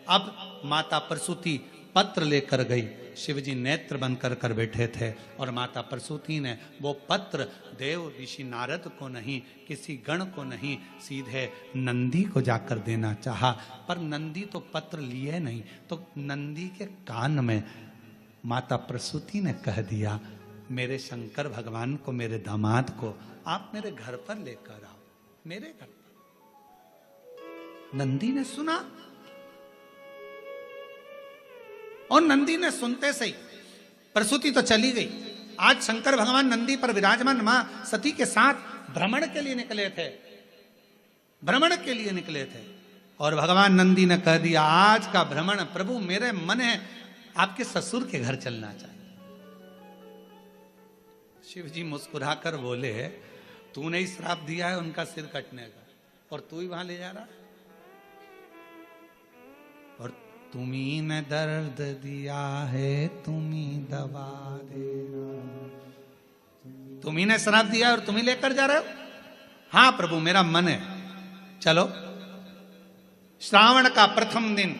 अब माता प्रसूति पत्र लेकर गई, शिव जी नेत्र बंद कर कर बैठे थे और माता प्रसूति ने वो पत्र देव ऋषि नारद को नहीं, किसी गण को नहीं, सीधे नंदी को जाकर देना चाहा। पर नंदी तो पत्र लिए नहीं, तो नंदी के कान में माता प्रसूति ने कह दिया मेरे शंकर भगवान को, मेरे दामाद को आप मेरे घर पर लेकर आओ, मेरे घर पर। नंदी ने सुना और नंदी ने सुनते सही प्रसूति तो चली गई। आज शंकर भगवान नंदी पर विराजमान मां सती के साथ भ्रमण के लिए निकले थे, भ्रमण के लिए निकले थे। और भगवान नंदी ने कह दिया आज का भ्रमण प्रभु मेरे मन है आपके ससुर के घर चलना चाहिए। शिव जी मुस्कुराकर बोले तूने ही श्राप दिया है उनका सिर कटने का और तू ही वहां ले जा रहा है। और तुम्ही ने दर्द दिया है तुम्ही दवा देना, तुम्ही ने श्राप दिया और तुम्ही लेकर जा रहे हो। हाँ प्रभु मेरा मन है, चलो। श्रावण का प्रथम दिन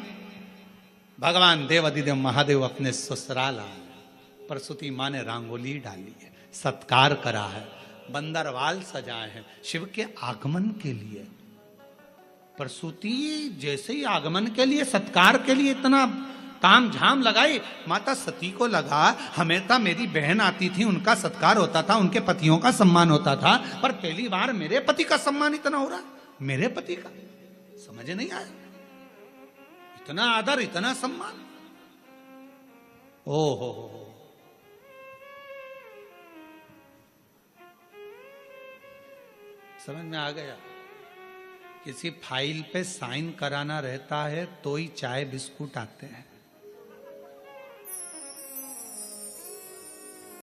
भगवान देवाधिदेव महादेव अपने ससुराल आए। प्रसूति मां ने रंगोली डाली है, सत्कार करा है, बंदरवाल सजाए हैं शिव के आगमन के लिए। प्रसूति जैसे ही आगमन के लिए, सत्कार के लिए इतना ताम झाम लगाई। माता सती को लगा हमेशा मेरी बहन आती थी, उनका सत्कार होता था, उनके पतियों का सम्मान होता था, पर पहली बार मेरे पति का सम्मान इतना हो रहा, मेरे पति का समझ नहीं आया। इतना आदर, इतना सम्मान, ओ हो। समझ में आ गया? किसी फाइल पे साइन कराना रहता है तो ही चाय बिस्कुट आते हैं।